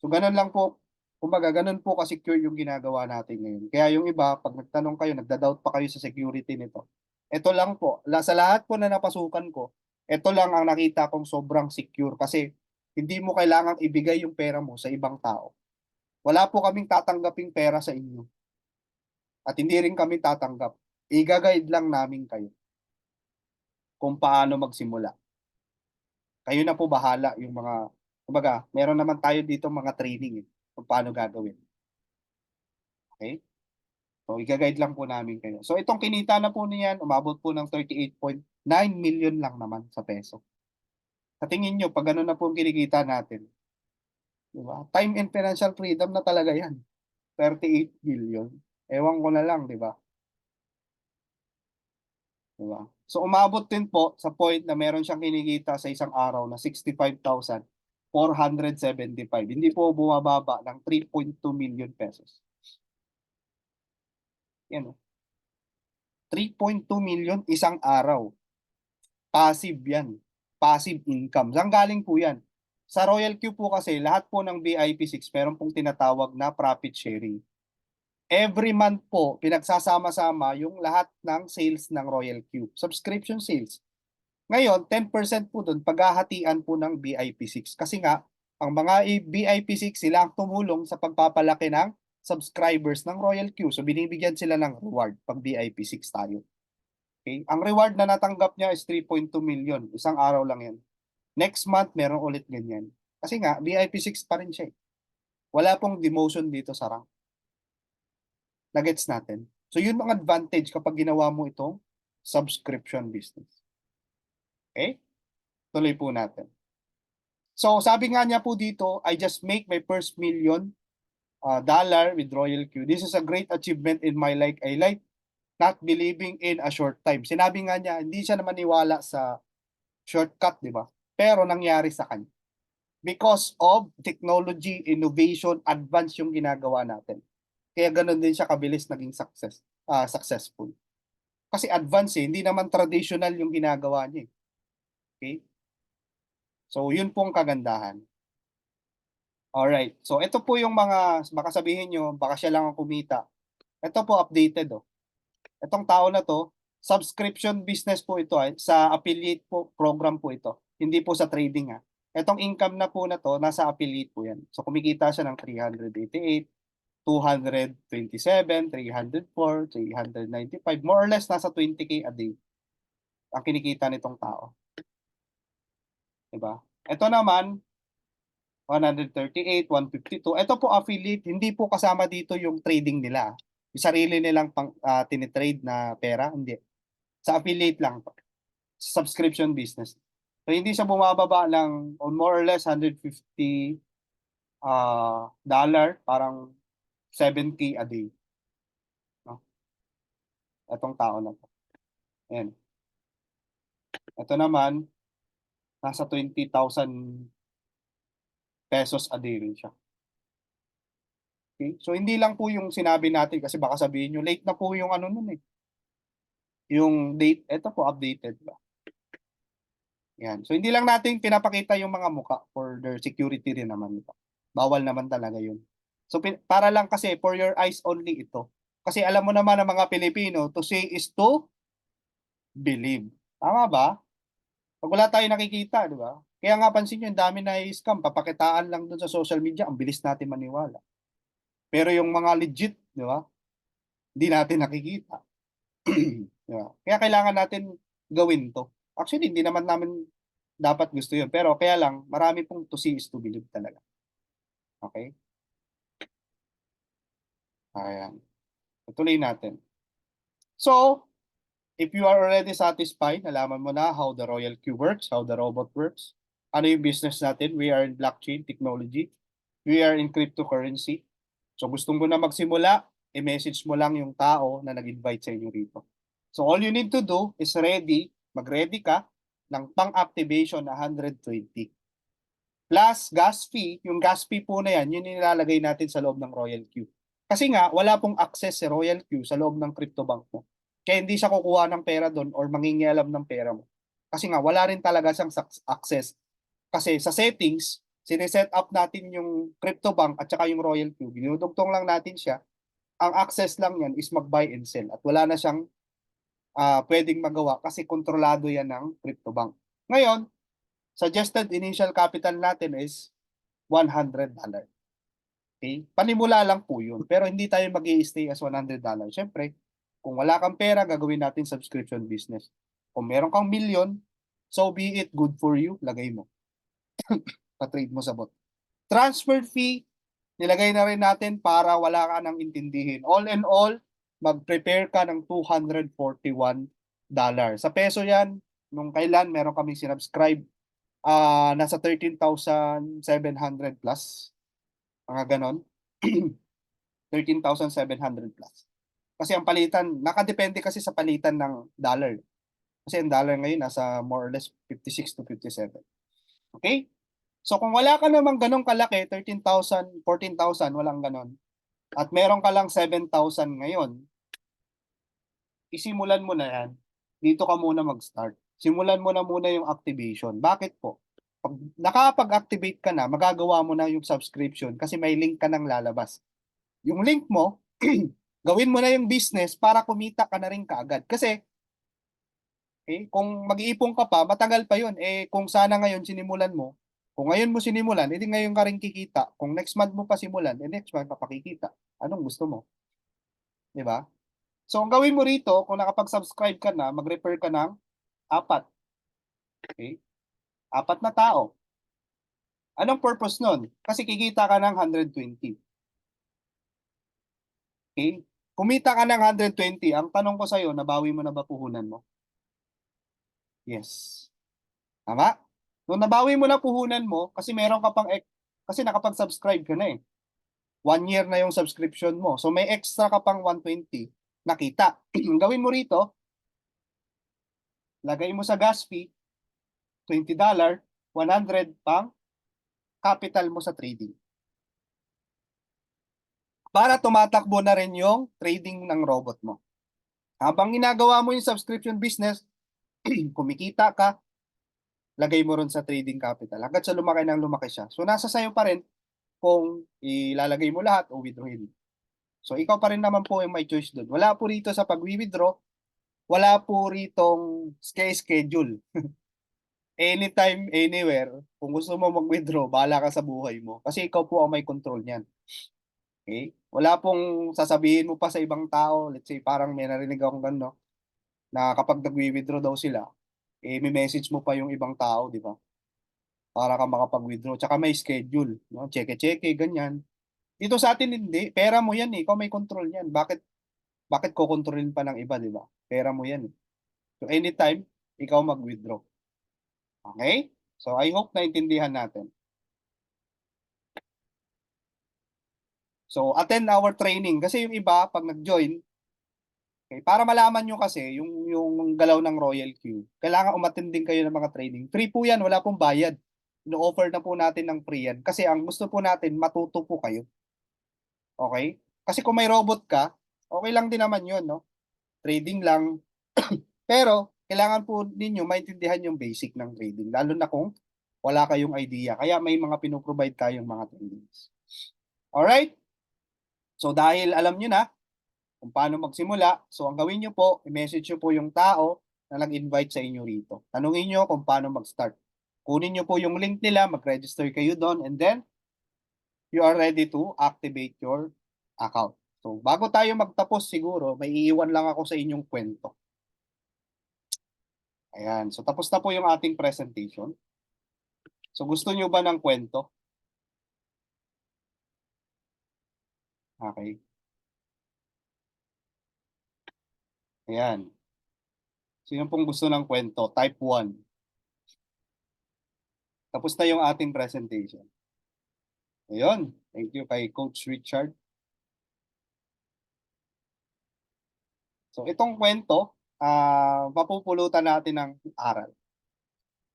So ganun lang po, kumbaga ganun po ka-secure yung ginagawa natin ngayon. Kaya yung iba, pag nagtanong kayo, nagda-doubt pa kayo sa security nito. Ito lang po, sa lahat po na napasukan ko, ito lang ang nakita kong sobrang secure kasi hindi mo kailangang ibigay yung pera mo sa ibang tao. Wala po kaming tatanggaping pera sa inyo at hindi rin kami tatanggap. I-guide lang namin kayo kung paano magsimula. Kayo na po bahala yung mga, kumbaga, meron naman tayo dito mga training kung paano gagawin. Okay? So, i-guide lang po namin kayo. So, itong kinita na po niyan, umabot po ng 38.9 million lang naman sa peso. Sa tingin nyo, pag ano na po ang kinikita natin, di ba? Time and financial freedom na talaga yan. 38 billion. Ewan ko na lang, di ba? Di ba? So, umabot din po sa point na meron siyang kinikita sa isang araw na 65,475. Hindi po bumababa ng 3.2 million pesos. Yan o. 3.2 million isang araw. Passive yan. Passive income. Saan galing po yan? Sa Royal Q po kasi, lahat po ng VIP6 meron pong tinatawag na profit sharing. Every month po, pinagsasama-sama yung lahat ng sales ng Royal Q. Subscription sales. Ngayon, 10% po doon, paghahatian po ng VIP6. Kasi nga, ang mga VIP6, sila ang tumulong sa pagpapalaki ng subscribers ng Royal Q. So, binibigyan sila ng reward pag VIP6 tayo. Okay? Ang reward na natanggap niya is 3.2 million. Isang araw lang yan. Next month, meron ulit ganyan. Kasi nga, VIP6 pa rin siya. Wala pong demotion dito sa rank. Nagets natin. So, yun ang advantage kapag ginawa mo itong subscription business. Okay? Tuloy po natin. So, sabi nga niya po dito, I just make my first million dollar with Royal Q. This is a great achievement in my life. I like not believing in a short time. Sinabi nga niya, hindi siya naman maniwala sa shortcut, di ba? Pero nangyari sa kanya. Because of technology, innovation, advance yung ginagawa natin. Kaya ganun din siya kabilis naging successful. Kasi advance hindi naman traditional yung ginagawa niya. Okay? So, yun pong kagandahan. Alright. So, ito po yung mga, baka sabihin nyo, baka siya lang ang kumita. Ito po updated. Oh. Itong tao na to, subscription business po ito sa affiliate po program po ito. Hindi po sa trading ha. Itong income na po na to, nasa affiliate po yan. So kumikita siya ng 388, 227, 304, 395. More or less nasa 20K a day ang kinikita nitong tao. Diba? Ito naman, 138, 152. Ito po affiliate, hindi po kasama dito yung trading nila. Yung sarili nilang tinitrade na pera, hindi. Sa affiliate lang to. Subscription business. So hindi siya bumababa ng more or less 150 dollar, parang 7K a day. No? Itong tao na to. Ayan. Ito naman, nasa 20,000 pesos a day rin siya. Okay? So hindi lang po yung sinabi natin kasi baka sabihin nyo, late na po yung ano nun eh. Yung date, ito po updated ba? Yan. So hindi lang natin pinapakita yung mga muka for their security rin naman ito. Bawal naman talaga yun. So para lang kasi for your eyes only ito. Kasi alam mo naman ng mga Pilipino, to see is to believe. Tama ba? Pag wala tayo nakikita, di ba? Kaya nga pansin nyo, yung dami na i-scam, papakitaan lang dun sa social media, ang bilis natin maniwala. Pero yung mga legit, di ba? Hindi natin nakikita. Diba? Kaya kailangan natin gawin to. Actually, hindi naman namin dapat gusto yun. Pero kaya lang, marami pong to see is to believe talaga. Okay? Ayan. Tutuloy natin. So, if you are already satisfied, nalaman mo na how the Royal Q works, how the robot works, ano yung business natin? We are in blockchain technology. We are in cryptocurrency. So gustong mo na magsimula, i-message mo lang yung tao na nag-invite sa inyo rito. So all you need to do is mag-ready ka ng pang-activation na 120. Plus gas fee, yung gas fee po na yan, yun yung nilalagay natin sa loob ng Royal Q. Kasi nga, wala pong access si Royal Q sa loob ng CryptoBank mo. Kaya hindi siya kukuha ng pera doon or mangingialam ng pera mo. Kasi nga, wala rin talaga siyang access. Kasi sa settings, sineset up natin yung CryptoBank at saka yung Royal Q. Dinudugtong lang natin siya. Ang access lang yan is mag-buy and sell. At wala na siyang pwedeng magawa kasi kontrolado yan ng CryptoBank. Ngayon, suggested initial capital natin is $100. Okay? Panimula lang po yun. Pero hindi tayo mag stay as $100. Siyempre, kung wala kang pera, gagawin natin subscription business. Kung meron kang million, so be it, good for you, lagay mo. Pa-trade mo sa bot. Transfer fee, nilagay na rin natin para wala ka nang intindihin. All in all, mag-prepare ka ng $241. Sa peso yan, nung kailan meron kaming sinubscribe, nasa 13,700 plus. Mga ganon. 13,700 plus. Kasi ang palitan, nakadepende kasi sa palitan ng dollar. Kasi ang dollar ngayon nasa more or less 56 to 57. Okay? So kung wala ka namang ganong kalaki, 13,000, 14,000, walang ganon, at meron ka lang 7,000 ngayon, isimulan mo na yan. Dito ka muna mag-start. Simulan mo na muna yung activation. Bakit po? Pag nakapag-activate ka na, magagawa mo na yung subscription kasi may link ka nang lalabas. Yung link mo, gawin mo na yung business para kumita ka na rin kaagad. Kasi, kung mag-iipon ka pa, matagal pa yun. Kung sana ngayon sinimulan mo, kung ngayon mo sinimulan, edi ngayon ka rin kikita. Kung next month mo pa simulan, next month ka pa kikita. Anong gusto mo? Di ba? So, ang gawin mo rito, kung nakapag-subscribe ka na, mag-refer ka ng apat. Okay? Apat na tao. Anong purpose nun? Kasi kikita ka ng 120. Okay? Kumita ka ng 120, ang tanong ko sa'yo, nabawi mo na ba puhunan mo? Yes. Tama? Nung nabawi mo na puhunan mo, kasi meron ka pang, kasi nakapag-subscribe ka na eh. 1 year na yung subscription mo. So may extra ka pang 120 nakita. Gawin mo rito, lagay mo sa gas fee, $20, 100 pang capital mo sa trading. Para tumatakbo na rin yung trading ng robot mo. Habang ginagawa mo yung subscription business, kumikita ka, lagay mo rin sa trading capital. Hanggat sa lumaki ng lumaki siya. So nasa sayo pa rin kung ilalagay mo lahat o withdrawin. So ikaw pa rin naman po yung may choice doon. Wala po rito sa pag-withdraw, wala po ritong schedule. Anytime, anywhere, kung gusto mo mag-withdraw, bahala ka sa buhay mo. Kasi ikaw po ang may control niyan. Okay? Wala pong sasabihin mo pa sa ibang tao, let's say parang may narinig akong gano'n, na kapag nag-withdraw daw sila, may message mo pa yung ibang tao, di ba? Para ka makapag-withdraw. Tsaka may schedule, no? Cheque-cheque, ganyan. Dito sa atin hindi, pera mo yan eh, ikaw may control yan. Bakit kokontrolin pa ng iba, di ba? Pera mo yan eh. So anytime, ikaw mag-withdraw. Okay? So I hope naintindihan natin. So attend our training kasi yung iba pag nag-join, okay, para malaman nyo kasi yung galaw ng Royal Q, kailangan umattend din kayo ng mga training. Free po yan, wala pong bayad. No-offer na po natin ng free yan kasi ang gusto po natin matuto po kayo. Okay? Kasi kung may robot ka, okay lang din naman yun, no? Trading lang. Pero, kailangan po ninyo maintindihan yung basic ng trading, lalo na kung wala kayong idea. Kaya may mga pinoprovide tayong mga trainings. Alright? So, dahil alam nyo na kung paano magsimula, so ang gawin nyo po, i-message nyo po yung tao na nag-invite sa inyo rito. Tanungin nyo kung paano mag-start. Kunin nyo po yung link nila, mag-register kayo doon, and then, you are ready to activate your account. So, bago tayo magtapos siguro, may iiwan lang ako sa inyong kwento. Ayan. So, tapos na po yung ating presentation. So, gusto nyo ba ng kwento? Okay. Ayan. Sino pong gusto ng kwento? Type 1. Tapos na yung ating presentation. Ayun. Thank you kay Coach Richard. So itong kwento, mapupulutan natin ng aral.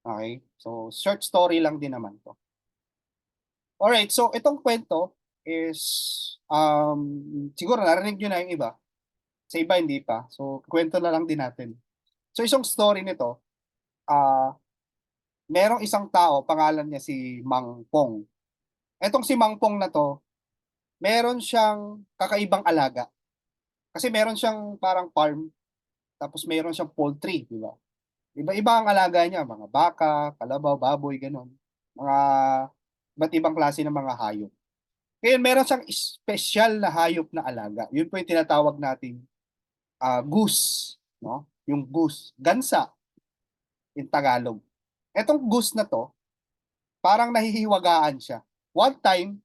Okay? So short story lang din naman to. Alright, so itong kwento is, siguro narinig nyo na yung iba. Sa iba hindi pa. So kwento na lang din natin. So isang story nito, merong isang tao, pangalan niya si Mang Pong. Etong si Mang Pong na to, meron siyang kakaibang alaga. Kasi meron siyang parang farm, tapos meron siyang poultry, di ba? Iba-iba ang alaga niya, mga baka, kalabaw, baboy, ganun. Mga iba't ibang klase ng mga hayop. Ngayon, meron siyang special na hayop na alaga. Yun po yung tinatawag nating goose, no? Yung goose, gansa in Tagalog. Etong goose na to, parang nahihiwagaan siya. One time,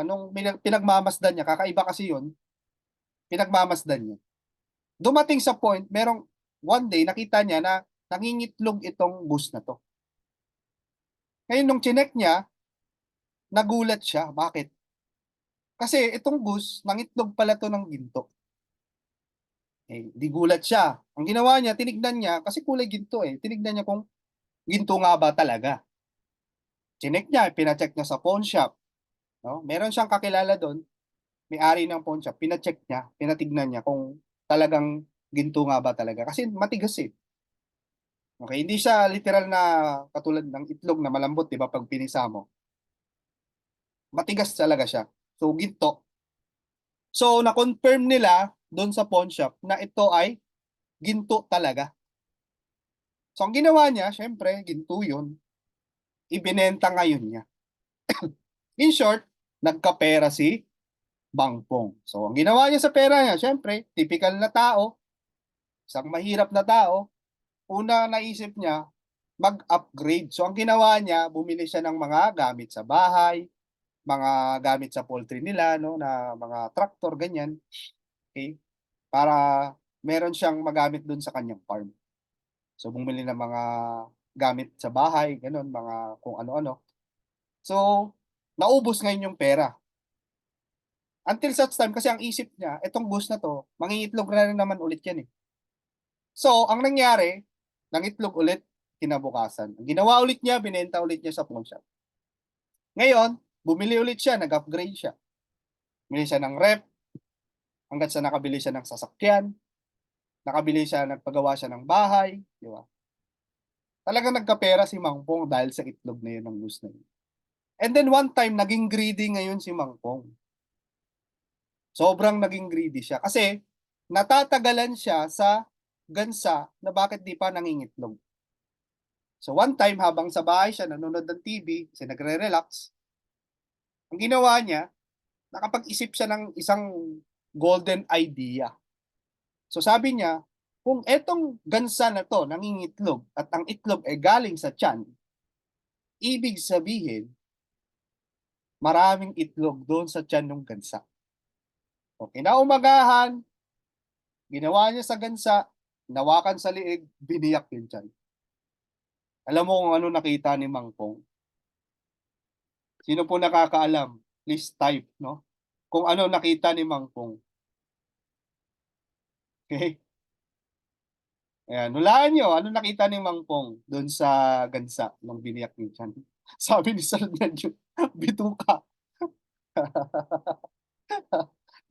nung pinagmamasdan niya, kakaiba kasi yun, pinagmamasdan niya. Dumating sa point, merong one day, nakita niya na nangingitlog itong goose na to. Ngayon, nung chinek niya, nagulat siya. Bakit? Kasi itong goose, nangitlog pala to ng ginto. Di gulat siya. Ang ginawa niya, tinignan niya, kasi kulay ginto tinignan niya kung ginto nga ba talaga. Chinek niya, pinacheck niya sa pawn shop. No? Meron siyang kakilala doon, may-ari ng pawn shop, pinacheck niya, pinatignan niya kung talagang ginto nga ba talaga. Kasi matigas Okay, hindi siya literal na katulad ng itlog na malambot, di ba, pag pinisa mo. Matigas talaga siya. So, ginto. So, na-confirm nila doon sa pawn shop na ito ay ginto talaga. So, ang ginawa niya, syempre, ginto yun. Ibinenta ngayon niya. In short, nagkapera si Bangpong. So, ang ginawa niya sa pera niya, syempre, typical na tao, isang mahirap na tao, una naisip niya, mag-upgrade. So, ang ginawa niya, bumili siya ng mga gamit sa bahay, mga gamit sa poultry nila, no, na mga tractor, ganyan. Okay? Para meron siyang magamit dun sa kanyang farm. So, bumili ng mga gamit sa bahay, ganun, mga kung ano-ano. So, naubos ngayon yung pera. Until such time, kasi ang isip niya, itong goose na to, mangingitlog na rin naman ulit yan So, ang nangyari, nangitlog ulit kinabukasan. Ang ginawa ulit niya, binenta ulit niya sa pawn shop. Ngayon, bumili ulit siya, nag-upgrade siya. Bumili siya ng rep, hanggang sa nakabili siya ng sasakyan, nakabili siya, nagpagawa siya ng bahay, di ba? Talagang nagkapera si Mangpong dahil sa itlog na yun ng goose na yun. And then one time, naging greedy ngayon si Mangpong. Sobrang naging greedy siya. Kasi natatagalan siya sa gansa na bakit di pa nangingitlog. So one time, habang sa bahay siya, nanonood ng TV, kasi nagre-relax, ang ginawa niya, nakapag-isip siya ng isang golden idea. So sabi niya, kung etong gansa na to nangingitlog at ang itlog ay galing sa tiyan, ibig sabihin, maraming itlog doon sa tiyan ng gansa. So kinaumagahan, ginawa niya sa gansa, nawakan sa liig, biniyak yung tiyan. Alam mo kung ano nakita ni Mangpong? Sino po nakakaalam? Please type, no? Kung ano nakita ni Mangpong. Okay? Ayan, hulaan nyo, ano nakita ni Mangpong doon sa gansa nung biniyak ni Chan? Sabi ni Sir Nedyo, bituka.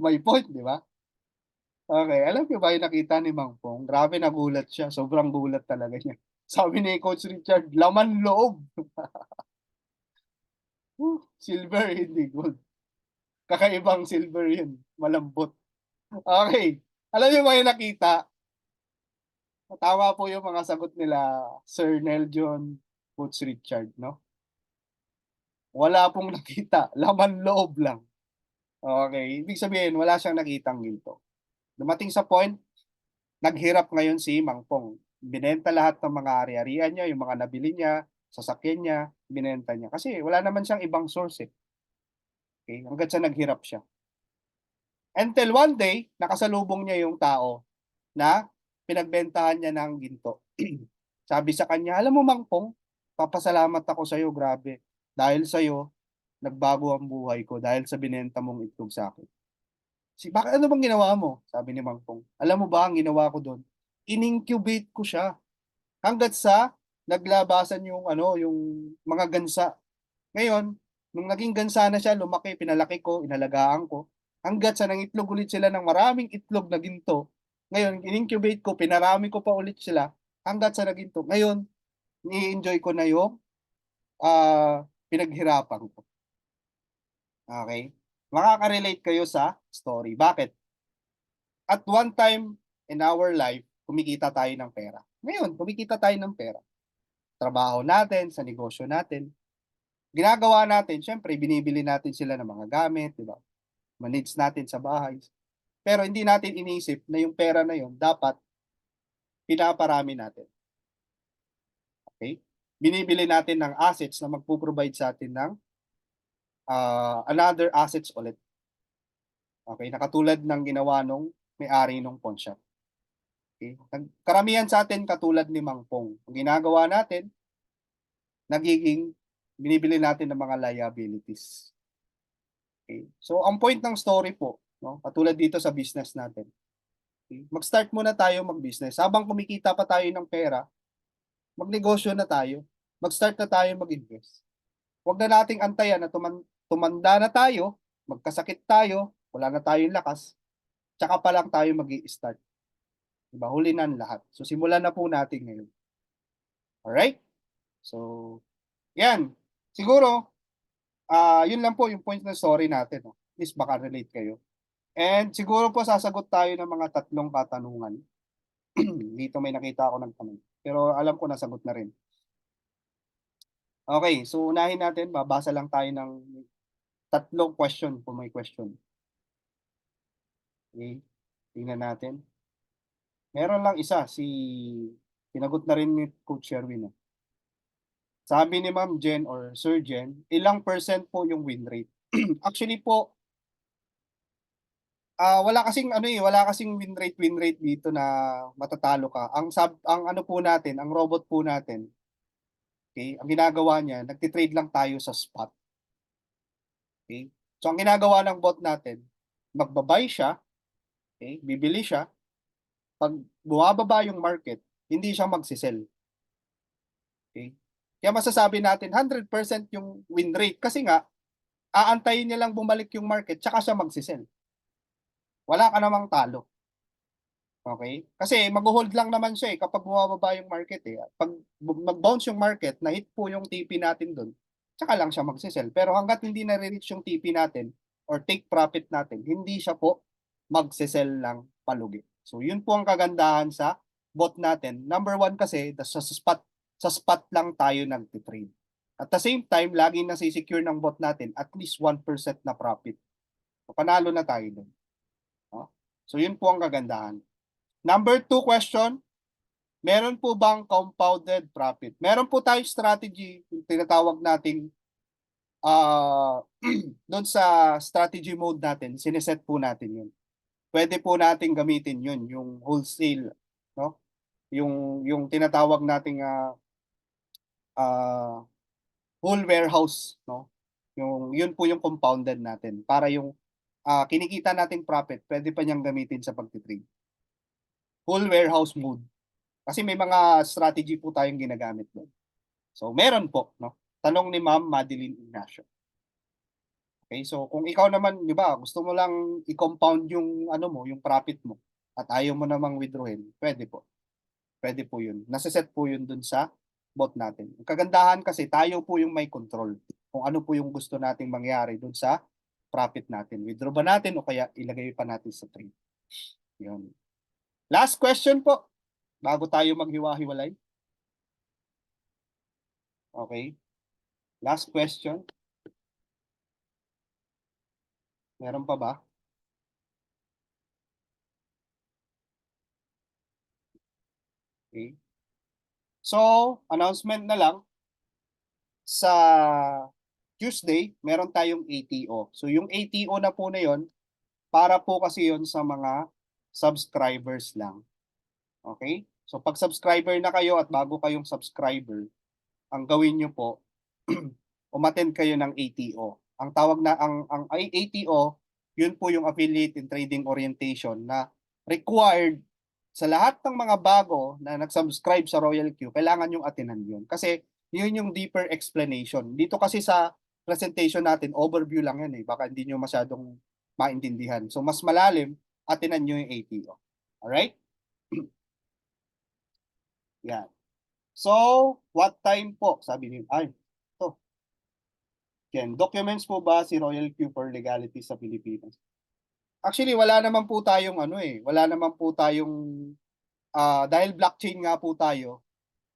May point, di ba? Okay, alam niyo ba yung nakita ni Mangpong? Grabe, nagulat siya. Sobrang gulat talaga niya. Sabi ni Coach Richard, laman loob. Silver, hindi gold. Kakaibang silver yun. Malambot. Okay. Alam niyo ba yung nakita? Tama po yung mga sagot nila, Sir Neljon, Coach Richard, no? Wala pong nakita. Laman loob lang. Okay. Ibig sabihin, wala siyang nakitang ginto. Dumating sa point, naghirap ngayon si Mangpong. Binenta lahat ng mga ari-arian niya, yung mga nabili niya, sasakyan niya, binenta niya. Kasi wala naman siyang ibang source Okay? Hanggang sa naghirap siya. Until one day, nakasalubong niya yung tao na pinagbentahan niya ng ginto. Sabi sa kanya, alam mo Mang Pong, papasalamat ako sa iyo, grabe. Dahil sa iyo, nagbago ang buhay ko dahil sa binenta mong itlog sa akin. Bakit ano bang ginawa mo? Sabi ni Mang Pong. Alam mo ba ang ginawa ko doon? In-incubate ko siya hanggat sa naglabasan yung yung mga gansa. Ngayon, nung naging gansa na siya, lumaki, pinalaki ko, inalagaan ko, hanggat sa nangitlog ulit sila ng maraming itlog na ginto. Ngayon, in-incubate ko, pinarami ko pa ulit sila, hanggat sa naginto. Ngayon, ni-enjoy ko na yung pinaghirapan ko. Okay? Makaka-relate kayo sa story. Bakit? At one time in our life, kumikita tayo ng pera. Ngayon, kumikita tayo ng pera. Trabaho natin, sa negosyo natin. Ginagawa natin, syempre, binibili natin sila ng mga gamit, di ba? Manage natin sa bahay. Pero hindi natin iniisip na yung pera na yun, dapat pinaparami natin. Okay? Binibili natin ng assets na magpo-provide sa atin ng another assets ulit. Okay? Nakatulad ng ginawa nung may-ari ng pawn shop. Okay? Karamihan sa atin katulad ni Mang Pong. Ang ginagawa natin, nagiging binibili natin ng mga liabilities. Okay? So, ang point ng story po, no, katulad dito sa business natin, okay, mag-start muna tayo mag-business. Habang kumikita pa tayo ng pera, magnegosyo na tayo. Mag-start na tayo mag-invest. Huwag na nating antayan na tumanda na tayo, magkasakit tayo, wala na tayong lakas, tsaka pa lang tayo mag-i-start. Diba? Huli na ang lahat. So, simulan na po natin ngayon. Alright? So, yan. Siguro, yun lang po yung point ng story natin. No? At least baka relate kayo. And siguro po sasagot tayo ng mga tatlong katanungan. Dito may nakita ako ng tanong. Pero alam ko nasagot na rin. Okay, so unahin natin, babasa lang tayo ng tatlong question kung may question. Okay, tingnan natin. Meron lang isa, pinagot na rin ni Coach Sherwin. Sabi ni Ma'am Jen or Sir Jen, ilang percent po yung win rate? Actually po, wala kasing win rate dito na matatalo ka. Ang ano po natin, ang robot po natin, okay, ang ginagawa niya, nagti-trade lang tayo sa spot. Okay? So ang ginagawa ng bot natin, magbabay siya, okay, bibili siya, pag bumababa yung market, hindi siya magsisell. Okay? Kaya masasabi natin 100% yung win rate kasi nga aantayin niya lang bumalik yung market tsaka siya magsisell. Wala ka namang talo. Okay? Kasi mag-hold lang naman siya kapag bumababa yung market eh. Pag mag-bounce yung market, na-hit po yung TP natin doon, tsaka lang siya magsisell. Pero hanggat hindi na-reach yung TP natin or take profit natin, hindi siya po magsisell lang palugi. So yun po ang kagandahan sa bot natin. Number one kasi, sa spot lang tayo nag-trade. At the same time, lagi nasi-secure ng bot natin at least 1% na profit. So, panalo na tayo doon. So yun po ang kagandahan. Number 2 question, meron po bang compounded profit? Meron po tayong strategy, yung tinatawag nating doon sa strategy mode natin, sineset po natin yun. Pwede po nating gamitin yun, yung wholesale, no? Yung tinatawag nating whole warehouse, no? Yun po yung compounded natin para yung kinikita nating profit, pwede pa niyang gamitin sa pagtitrade. Whole warehouse mode. Kasi may mga strategy po tayong ginagamit doon. So, meron po, no? Tanong ni Ma'am Madeline Ignacio. Okay, so kung ikaw naman, di ba, gusto mo lang i-compound yung yung profit mo at ayaw mo namang withdrawin, pwede po. Pwede po 'yun. Nasa-set po 'yun dun sa bot natin. Ang kagandahan kasi tayo po yung may control kung ano po yung gusto nating mangyari dun sa profit natin. Withdraw ba natin o kaya ilagay pa natin sa trade? 'Yun. Last question po bago tayo maghiwa-hiwalay. Okay. Last question. Meron pa ba? Okay. So, announcement na lang. Sa Tuesday, meron tayong ATO. So, yung ATO na po na yon, para po kasi yon sa mga subscribers lang. Okay? So pag subscriber na kayo at bago kayong subscriber, ang gawin niyo po, umattend kayo ng ATO. Ang tawag na ang ATO, yun po yung Affiliate in Trading Orientation na required sa lahat ng mga bago na nag-subscribe sa Royal Q, kailangan yung attenan yun. Kasi yun yung deeper explanation. Dito kasi sa presentation natin, overview lang yan eh. Baka hindi nyo masyadong maintindihan. So mas malalim, attenan nyo yung ATO. Alright? Yan. So, what time po? Sabi niyo, ay, to. Yan. Documents po ba si Royal Q for legality sa Pilipinas? Actually, wala naman po tayong ano eh. Wala naman po tayong, dahil blockchain nga po tayo,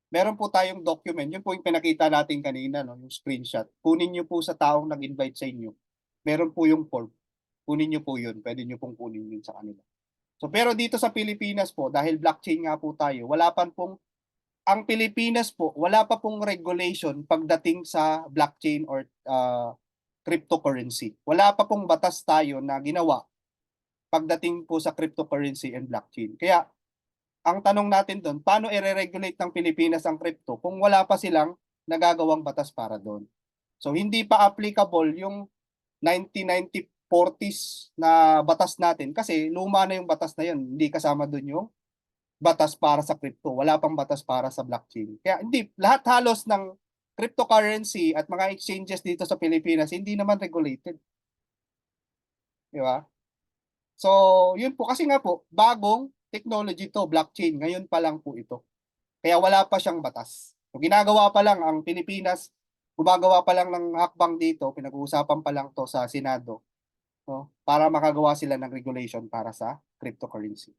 meron po tayong document. Yun po yung pinakita natin kanina, no? Yung screenshot. Kunin nyo po sa taong nag-invite sa inyo. Meron po yung form. Kunin nyo po yun. Pwede nyo pong kunin yun sa kanila. So, pero dito sa Pilipinas po, dahil blockchain nga po tayo, wala pa pong ang Pilipinas po, wala pa pong regulation pagdating sa blockchain or cryptocurrency. Wala pa pong batas tayo na ginawa pagdating po sa cryptocurrency and blockchain. Kaya ang tanong natin doon, paano i-regulate ng Pilipinas ang crypto kung wala pa silang nagagawang batas para doon? So hindi pa applicable yung 1940s na batas natin kasi luma na yung batas na yun. Hindi kasama doon yung batas para sa crypto. Wala pang batas para sa blockchain. Kaya hindi, lahat halos ng cryptocurrency at mga exchanges dito sa Pilipinas hindi naman regulated. Di ba? So, yun po. Kasi nga po, bagong technology to, blockchain. Ngayon pa lang po ito. Kaya wala pa siyang batas. So, ginagawa pa lang ang Pilipinas, gumagawa pa lang ng hakbang dito, pinag-uusapan pa lang to sa Senado, no? Para makagawa sila ng regulation para sa cryptocurrency.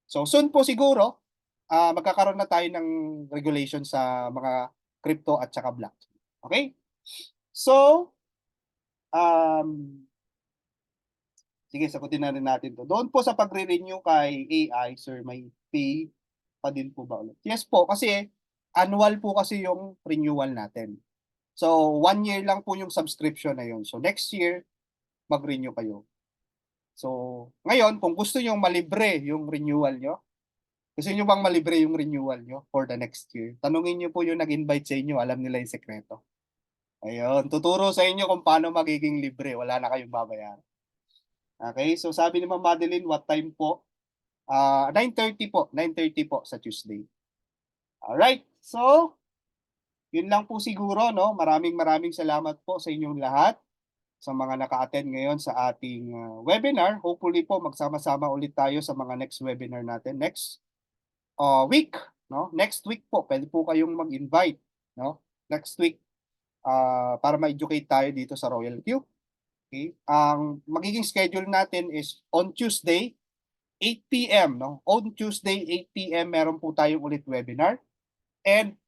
So, soon po siguro, magkakaroon na tayo ng regulation sa mga crypto at saka blockchain. Okay? So, um, sige, sagutin na rin natin to. Doon po sa pagre-renew kay AI, sir, may pay pa din po ba ulit? Yes po, kasi annual po kasi yung renewal natin. So, 1 year lang po yung subscription na yun. So, next year, mag-renew kayo. So, ngayon, kung gusto nyo malibre yung renewal nyo, gusto nyo bang malibre yung renewal nyo for the next year? Tanungin nyo po yung nag-invite sa inyo, alam nila yung sekreto. Ayun, tuturo sa inyo kung paano magiging libre, wala na kayong babayaran. Okay, so sabi ni Ma'am Madeline, what time po? 9:30 po, 9:30 po sa Tuesday. Alright, so yun lang po siguro, no? Maraming salamat po sa inyong lahat sa mga naka-attend ngayon sa ating webinar. Hopefully po magsama-sama ulit tayo sa mga next webinar natin next week, no? Next week po, pwede po kayong mag-invite, no? Next week para ma-educate tayo dito sa Royal Q. Okay? Ang magiging schedule natin is on Tuesday 8 p.m. no? On Tuesday 8 p.m. meron po tayong ulit webinar and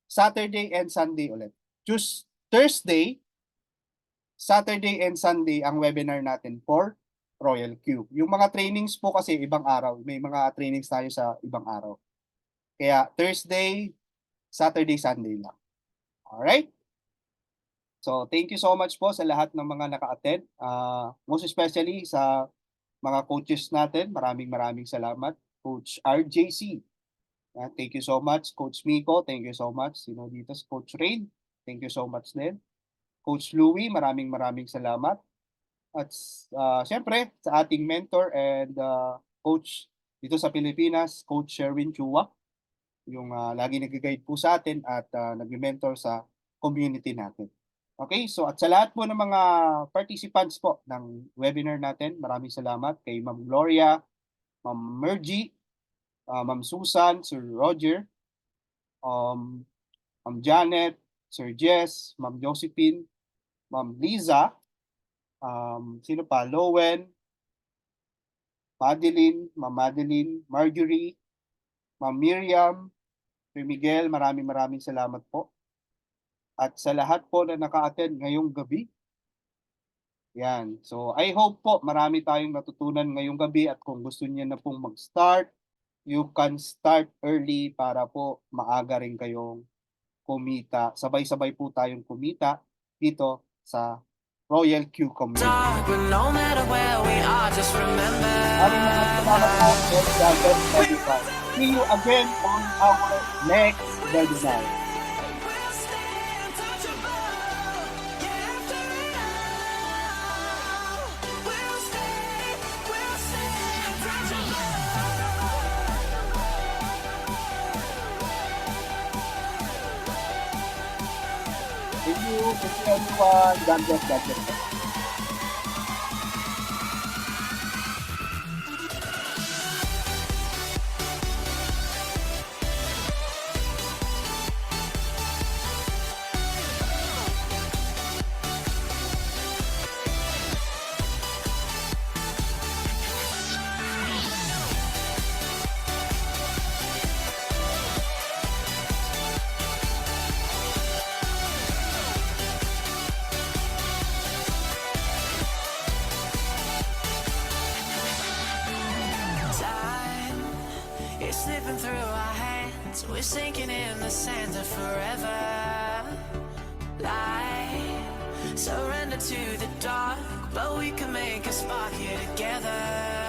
Saturday and Sunday ulit. Saturday and Sunday ang webinar natin for Royal Q. Yung mga trainings po kasi ibang araw. May mga trainings tayo sa ibang araw. Kaya Thursday, Saturday, Sunday lang. Alright? So, thank you so much po sa lahat ng mga naka-attend. Most especially sa mga coaches natin. Maraming salamat. Coach RJC. Thank you so much. Coach Miko, thank you so much. Sino dito? Coach Rain, thank you so much din. Coach Louie, maraming salamat. At siyempre, sa ating mentor and coach dito sa Pilipinas, Coach Sherwin Chua, yung lagi nag-guide po sa atin at nag-mentor sa community natin. Okay, so at sa lahat po ng mga participants po ng webinar natin, maraming salamat kay Ma'am Gloria, Ma'am Mergy, Ma'am Susan, Sir Roger, Ma'am Janet, Sir Jess, Ma'am Josephine, Ma'am Liza, sino pa? Lowen, Ma'am Madeline, Marjorie, Ma'am Miriam, Sir Miguel, maraming salamat po. At sa lahat po na naka-attend ngayong gabi, yan. So I hope po marami tayong natutunan ngayong gabi at kung gusto niyo na pong mag-start, you can start early para po maaga rin kayong kumita. Sabay-sabay po tayong kumita dito sa Royal Cucumber. Dark, but no matter where we are, just remember. Maraming salamat po, Boss Gagawin Medical. See you again on our next webinar. Thank you everyone. God bless, God bless. Time is slipping through our hands. We're sinking in the sands of forever. Light, surrender to the dark, but we can make a spark here together.